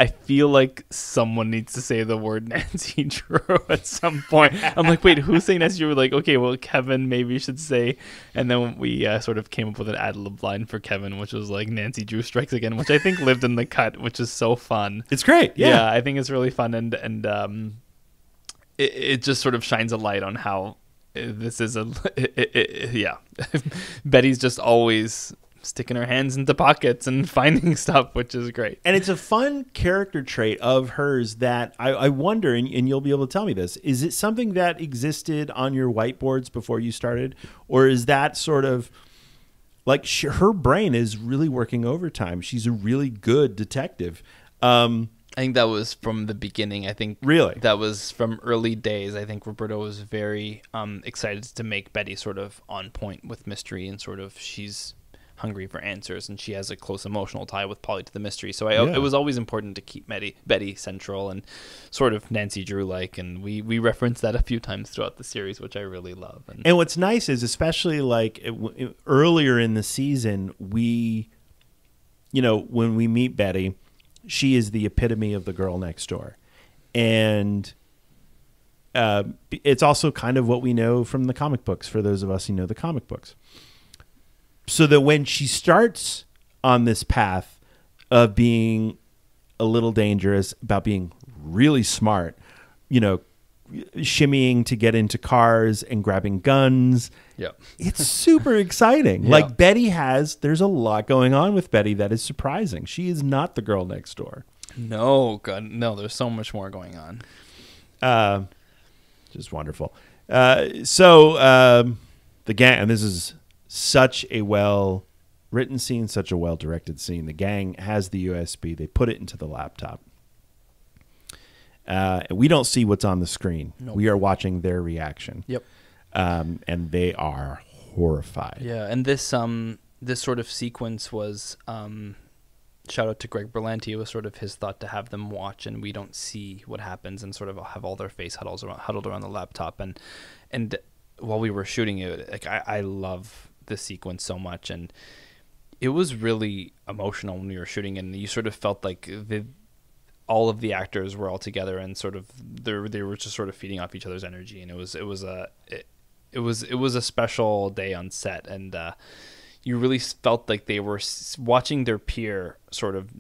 Speaker 6: I feel like someone needs to say the word Nancy Drew at some point. I'm like, wait, who's saying Nancy Drew? We're like, okay, well, Kevin maybe should say. And then we sort of came up with an ad-lib line for Kevin, which was like, Nancy Drew strikes again, which I think lived in the cut, which is so fun.
Speaker 1: It's great. Yeah,
Speaker 6: I think it's really fun. And it just sort of shines a light on how this is Betty's just always sticking her hands into pockets and finding stuff, which is great.
Speaker 1: And it's a fun character trait of hers that I wonder, and you'll be able to tell me this, is it something that existed on your whiteboards before you started? Or is that sort of like her brain is really working overtime? She's a really good detective.
Speaker 6: I think that was from the beginning. I think
Speaker 1: really
Speaker 6: that was from early days. I think Roberto was very excited to make Betty sort of on point with mystery, and sort of she's hungry for answers, and she has a close emotional tie with Polly to the mystery. So it was always important to keep Betty central and sort of Nancy Drew-like, and we reference that a few times throughout the series, which I really love.
Speaker 1: And what's nice is, especially like earlier in the season, when we meet Betty, she is the epitome of the girl next door. And it's also kind of what we know from the comic books, for those of us who know the comic books. So that when she starts on this path of being a little dangerous, about being really smart, shimmying to get into cars and grabbing guns, it's super exciting.
Speaker 6: Yeah.
Speaker 1: Like there's a lot going on with Betty that is surprising. She is not the girl next door.
Speaker 6: No, God, no, there's so much more going on.
Speaker 1: Just wonderful. The gang, and this is such a well-written scene, such a well-directed scene. The gang has the USB. They put it into the laptop. And we don't see what's on the screen.
Speaker 6: Nope.
Speaker 1: We are watching their reaction.
Speaker 6: Yep.
Speaker 1: And they are horrified.
Speaker 6: Yeah, and this sort of sequence was shout out to Greg Berlanti. It was sort of his thought to have them watch, and we don't see what happens, and sort of have all their face huddled around the laptop. And while we were shooting it, like I love this sequence so much, and it was really emotional when we were shooting, and you sort of felt like all of the actors were all together, and sort of they were just sort of feeding off each other's energy, and it was a special day on set, and you really felt like they were watching their peer sort of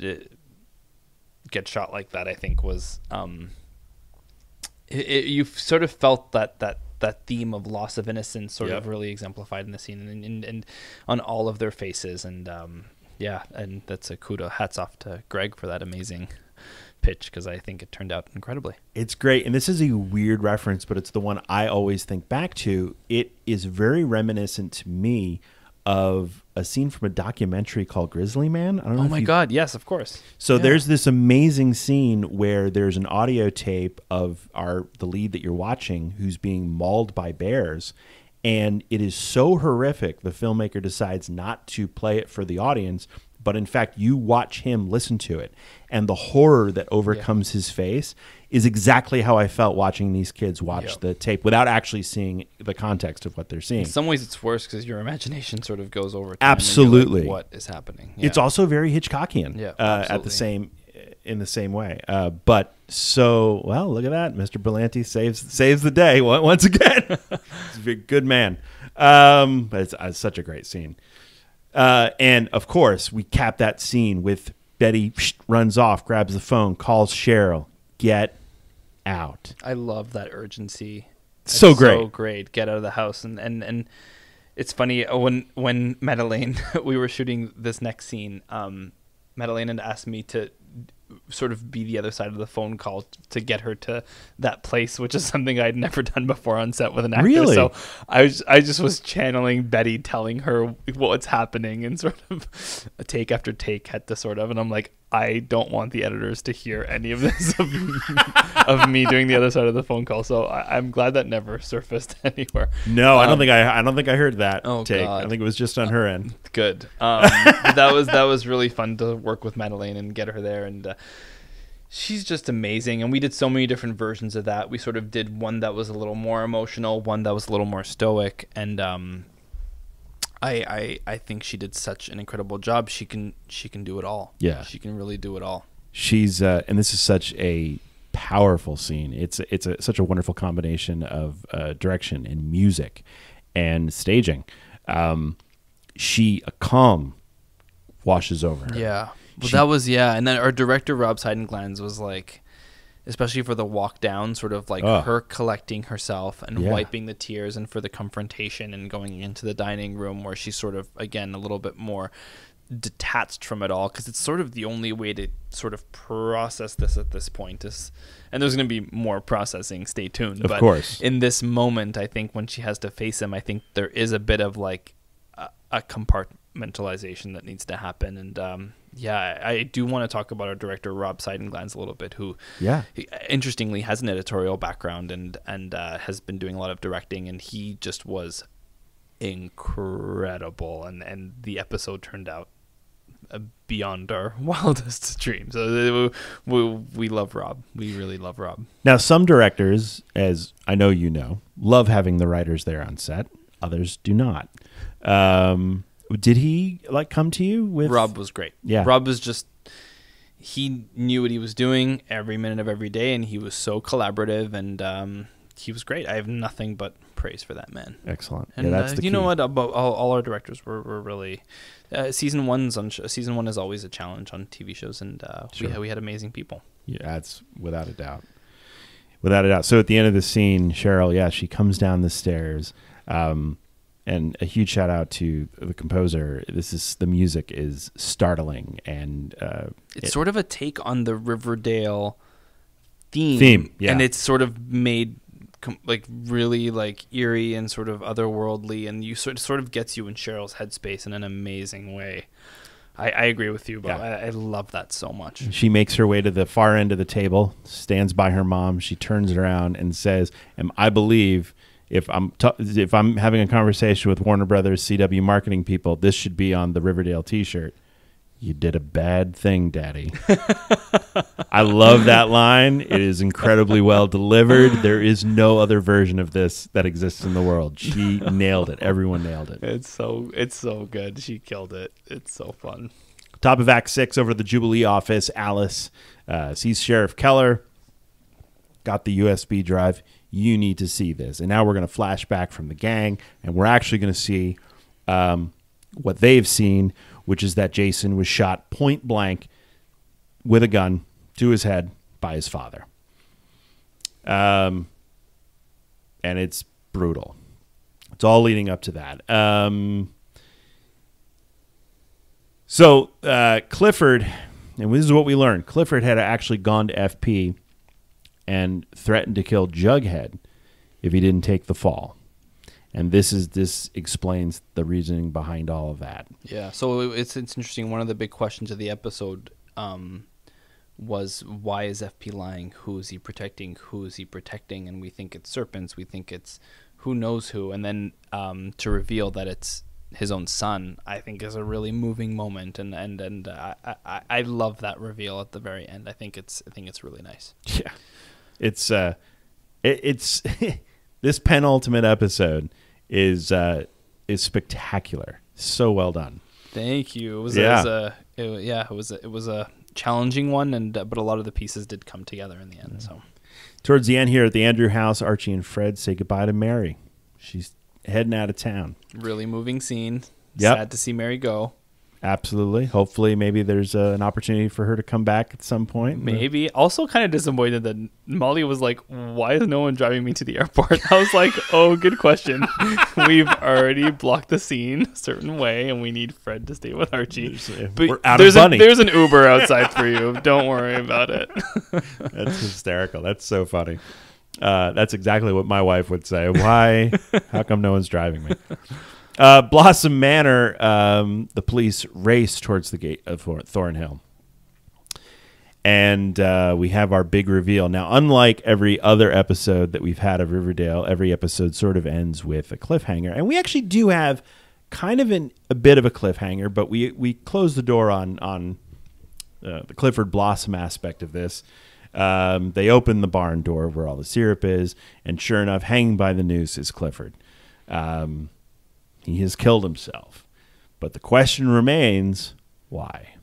Speaker 6: get shot like that. I think was you sort of felt that theme of loss of innocence sort of really exemplified in the scene, and on all of their faces, and and that's a hats off to Greg for that amazing pitch, because I think it turned out incredibly.
Speaker 1: It's great, and this is a weird reference, but it's the one I always think back to. It is very reminiscent to me of a scene from a documentary called Grizzly Man. I don't know.
Speaker 6: Oh my God, yes, of course.
Speaker 1: So there's this amazing scene where there's an audio tape of the lead that you're watching who's being mauled by bears, and it is so horrific the filmmaker decides not to play it for the audience, but in fact you watch him listen to it, and the horror that overcomes his face is exactly how I felt watching these kids watch the tape without actually seeing the context of what they're seeing.
Speaker 6: In some ways it's worse because your imagination sort of goes over time.
Speaker 1: Absolutely.
Speaker 6: And you're like, what is happening?
Speaker 1: It's also very Hitchcockian in the same way. But look at that. Mr. Berlanti saves the day once again. He's a good man. But it's such a great scene. And of course we cap that scene with Betty runs off, grabs the phone, calls Cheryl, get out.
Speaker 6: I love that urgency.
Speaker 1: So great.
Speaker 6: So great. Get out of the house. And it's funny, when Madeleine, we were shooting this next scene, Madeleine had asked me to sort of be the other side of the phone call to get her to that place, which is something I'd never done before on set with an actor.
Speaker 1: Really?
Speaker 6: So I just was channeling Betty, telling her what's happening, and sort of a take after take had to sort of, and I'm like, I don't want the editors to hear any of this of me doing the other side of the phone call. So I'm glad that never surfaced anywhere.
Speaker 1: No, I don't think I heard that take.
Speaker 6: God.
Speaker 1: I think it was just on her end.
Speaker 6: Good. That was really fun to work with Madeleine and get her there, and she's just amazing. And we did so many different versions of that. We sort of did one that was a little more emotional, one that was a little more stoic, and I think she did such an incredible job. She can do it all.
Speaker 1: Yeah,
Speaker 6: she can really do it all.
Speaker 1: She's and this is such a powerful scene. It's such a wonderful combination of direction and music and staging. A calm washes over her.
Speaker 6: Yeah. Well, that was, and then our director, Rob Seidenglans, was like, especially for the walk down, sort of like her collecting herself and wiping the tears, and for the confrontation and going into the dining room where she's sort of, again, a little bit more detached from it all, because it's sort of the only way to sort of process this at this point is, and there's going to be more processing, stay tuned,
Speaker 1: of course.
Speaker 6: In this moment, I think when she has to face him, I think there is a bit of like a compartmentalization that needs to happen. And I do want to talk about our director Rob Seidenglans a little bit, who interestingly has an editorial background and has been doing a lot of directing, and he just was incredible, and the episode turned out beyond our wildest dreams. So we love Rob. We really love Rob.
Speaker 1: Now, some directors, as I know you know, love having the writers there on set. Others do not. Did he come to you with?
Speaker 6: Rob was great.
Speaker 1: Yeah.
Speaker 6: Rob was just, he knew what he was doing every minute of every day, and he was so collaborative, and he was great. I have nothing but praise for that man.
Speaker 1: Excellent.
Speaker 6: And
Speaker 1: that's the key.
Speaker 6: You know what? About all our directors were really. Season one is always a challenge on TV shows, and we had amazing people.
Speaker 1: Yeah, that's without a doubt. Without a doubt. So at the end of the scene, Cheryl, she comes down the stairs, and a huge shout out to the composer. The music is startling, and
Speaker 6: it's sort of a take on the Riverdale theme, and it's sort of made really eerie and sort of otherworldly, and you sort of gets you in Cheryl's headspace in an amazing way. I agree with you, but I love that so much.
Speaker 1: She makes her way to the far end of the table, stands by her mom. She turns around and says, I believe if I'm having a conversation with Warner Brothers CW marketing people, this should be on the Riverdale t-shirt. You did a bad thing, Daddy. I love that line. It is incredibly well delivered. There is no other version of this that exists in the world. She nailed it. Everyone nailed it.
Speaker 6: It's so good. She killed it. It's so fun.
Speaker 1: Top of Act 6, over the Jubilee office, Alice sees Sheriff Keller. Got the USB drive. You need to see this. And now we're going to flash back from the gang, and we're actually going to see what they've seen, which is that Jason was shot point blank with a gun to his head by his father. And it's brutal. It's all leading up to that. So Clifford, and this is what we learned, Clifford had actually gone to FP and threatened to kill Jughead if he didn't take the fall. And this explains the reasoning behind all of that.
Speaker 6: Yeah, so it's interesting. One of the big questions of the episode was, why is FP lying? Who is he protecting? Who is he protecting? And we think it's serpents. We think it's who knows who. And then to reveal that it's his own son, I think is a really moving moment. And I love that reveal at the very end. I think it's really nice.
Speaker 1: Yeah, it's this penultimate episode is spectacular. So well done.
Speaker 6: Thank you. It was a challenging one, but a lot of the pieces did come together in the end. So,
Speaker 1: towards the end here at the Andrew house, Archie and Fred say goodbye to Mary. She's heading out of town.
Speaker 6: Really moving scene.
Speaker 1: Yep.
Speaker 6: Sad to see Mary go.
Speaker 1: Absolutely. Hopefully, maybe there's an opportunity for her to come back at some point.
Speaker 6: Maybe. Also kind of disappointed that Molly was like, why is no one driving me to the airport? I was like, oh, good question. We've already blocked the scene a certain way, and we need Fred to stay with Archie. But
Speaker 1: we're out of money.
Speaker 6: There's an Uber outside for you. Don't worry about it.
Speaker 1: That's hysterical. That's so funny. That's exactly what my wife would say. Why? How come no one's driving me? Blossom Manor, the police race towards the gate of Thornhill. And we have our big reveal. Now, unlike every other episode that we've had of Riverdale, every episode sort of ends with a cliffhanger. And we actually do have kind of a bit of a cliffhanger, but we close the door on the Clifford Blossom aspect of this. They open the barn door where all the syrup is, and sure enough, hanging by the noose is Clifford. He has killed himself. But the question remains, why?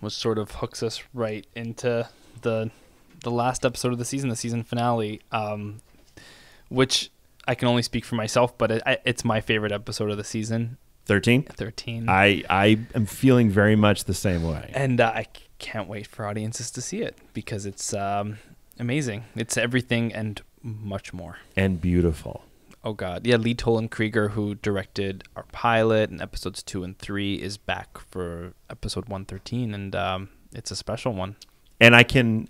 Speaker 6: Which sort of hooks us right into the last episode of the season finale, which I can only speak for myself, but it's my favorite episode of the season.
Speaker 1: 13?
Speaker 6: 13.
Speaker 1: I am feeling very much the same way.
Speaker 6: And can't wait for audiences to see it because it's amazing. It's everything and much more.
Speaker 1: And beautiful.
Speaker 6: Oh God, yeah. Lee Toland Krieger, who directed our pilot and episodes 2 and 3, is back for episode 113, and it's a special one.
Speaker 1: And I can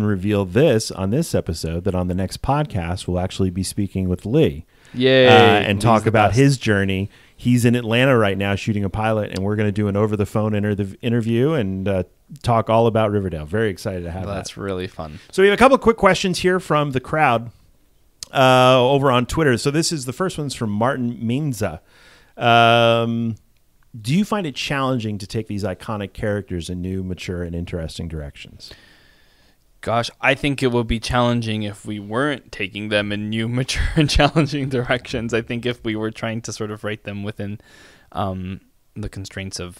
Speaker 1: reveal this on this episode that on the next podcast we'll actually be speaking with Lee.
Speaker 6: Yay!
Speaker 1: And talk about his journey. He's in Atlanta right now shooting a pilot, and we're going to do an over-the-phone interview and talk all about Riverdale. Very excited to have that.
Speaker 6: That's really fun.
Speaker 1: So we have a couple of quick questions here from the crowd over on Twitter. So this is the first one's from Martin Minza. Do you find it challenging to take these iconic characters in new, mature, and interesting directions?
Speaker 6: Gosh, I think it would be challenging if we weren't taking them in new, mature, and challenging directions. I think if we were trying to sort of write them within the constraints of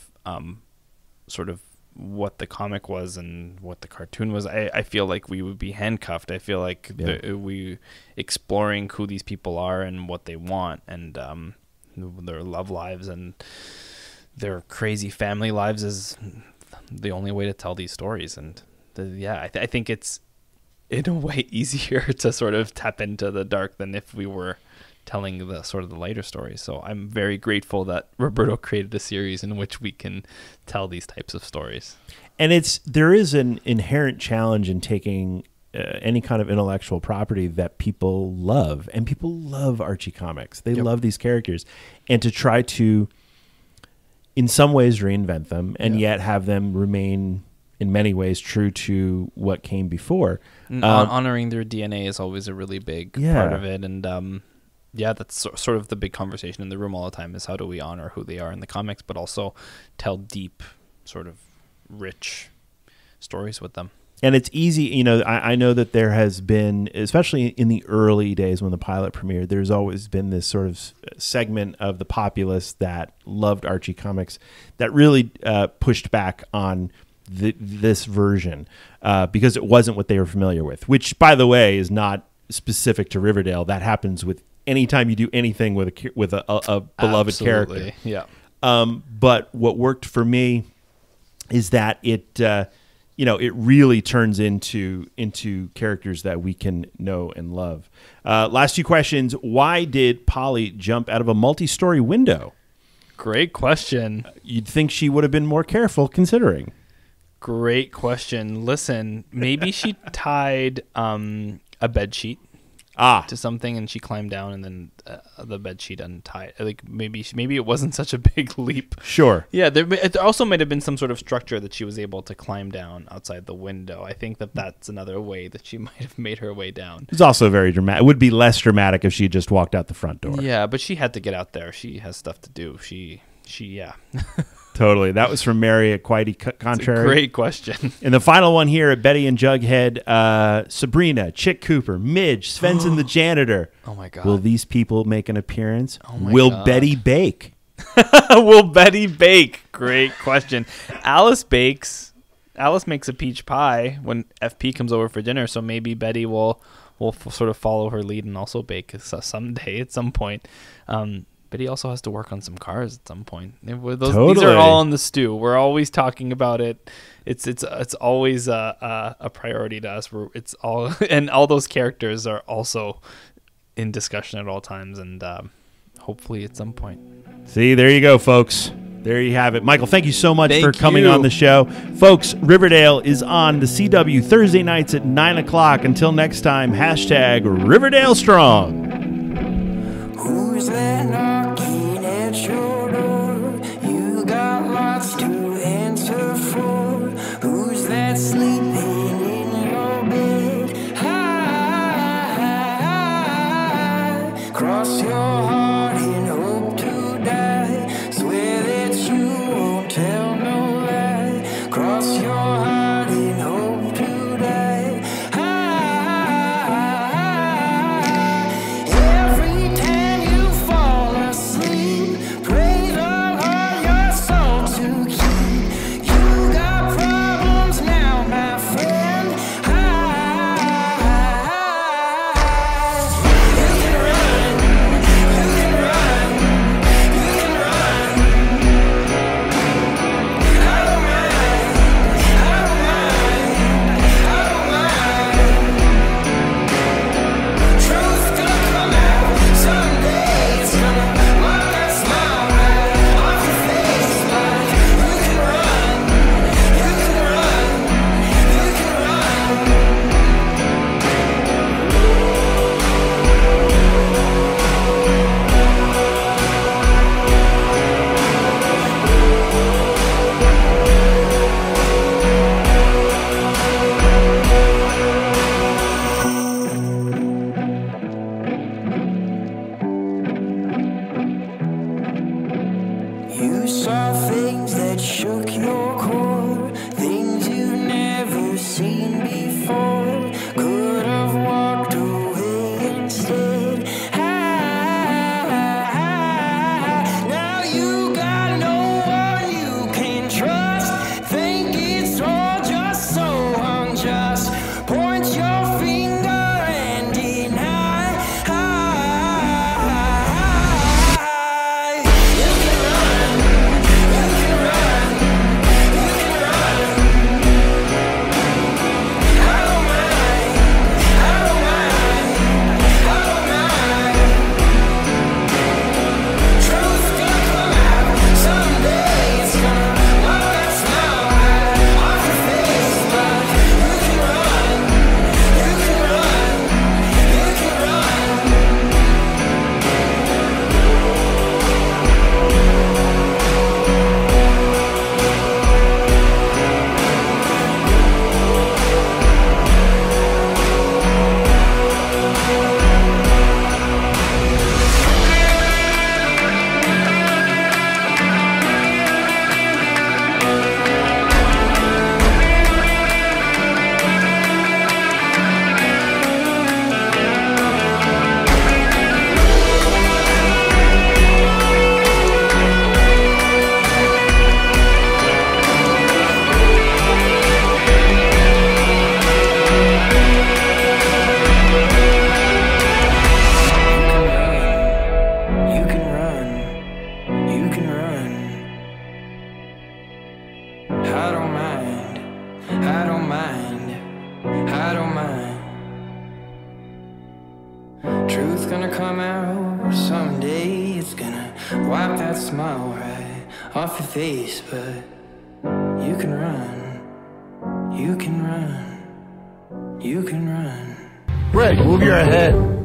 Speaker 6: sort of what the comic was and what the cartoon was, I feel like we would be handcuffed. I feel like we exploring who these people are and what they want and their love lives and their crazy family lives is the only way to tell these stories. And I think it's in a way easier to sort of tap into the dark than if we were telling the sort of the lighter stories. So I'm very grateful that Roberto created a series in which we can tell these types of stories. And
Speaker 1: there is an inherent challenge in taking any kind of intellectual property that people love, and people love Archie comics. They love these characters, and to try to, in some ways, reinvent them and yet have them remain in many ways true to what came before.
Speaker 6: Honoring their DNA is always a really big part of it. And that's sort of the big conversation in the room all the time is how do we honor who they are in the comics, but also tell deep, sort of rich stories with them.
Speaker 1: And it's easy, I know that there has been, especially in the early days when the pilot premiered, there's always been this sort of segment of the populace that loved Archie comics that really pushed back on this version because it wasn't what they were familiar with, which, by the way, is not specific to Riverdale. That happens with anytime you do anything with a beloved character.
Speaker 6: Yeah.
Speaker 1: But what worked for me is that it really turns into characters that we can know and love. Last two questions. Why did Polly jump out of a multi-story window?
Speaker 6: Great question.
Speaker 1: You'd think she would have been more careful considering.
Speaker 6: Great question. Listen, maybe she tied a bed sheet to something and she climbed down and then the bed sheet untied. Like maybe it wasn't such a big leap.
Speaker 1: Sure.
Speaker 6: Yeah, there also might have been some sort of structure that she was able to climb down outside the window. I think that's another way that she might have made her way down.
Speaker 1: It's also very dramatic. It would be less dramatic if she just walked out the front door.
Speaker 6: Yeah, but she had to get out there. She has stuff to do. She
Speaker 1: Totally. That was from Mary at Quitey Contrary.
Speaker 6: Great question.
Speaker 1: And the final one here at Betty and Jughead, Sabrina, Chick Cooper, Midge, Svensson the janitor.
Speaker 6: Oh my God.
Speaker 1: Will these people make an appearance?
Speaker 6: Oh my
Speaker 1: Will
Speaker 6: God.
Speaker 1: Betty bake?
Speaker 6: Will Betty bake? Great question. Alice bakes. Alice makes a peach pie when FP comes over for dinner, so maybe Betty will sort of follow her lead and also bake someday at some point. But he also has to work on some cars at some point. These are all in the stew. We're always talking about it. It's always a priority to us. It's all and all those characters are also in discussion at all times, and hopefully at some point.
Speaker 1: See, there you go, folks. There you have it. Michael, thank you so much for coming
Speaker 6: you.
Speaker 1: on the show. Folks, Riverdale is on the CW Thursday nights at 9 o'clock. Until next time, hashtag Riverdale Strong.
Speaker 7: Who's that knocking at your door? You got lots to answer for. Who's that sleeping in your bed? High, cross your heart and hope to die. Swear that you won't tell no lie. Cross your heart and hope to die. Every time you fall asleep, pray the Lord your soul to keep. You got problems now, my friend. You can run, you Truth gonna come out someday. It's gonna wipe that smile right off your face. But you can run, you can run, you can run.
Speaker 8: Rick, move your head.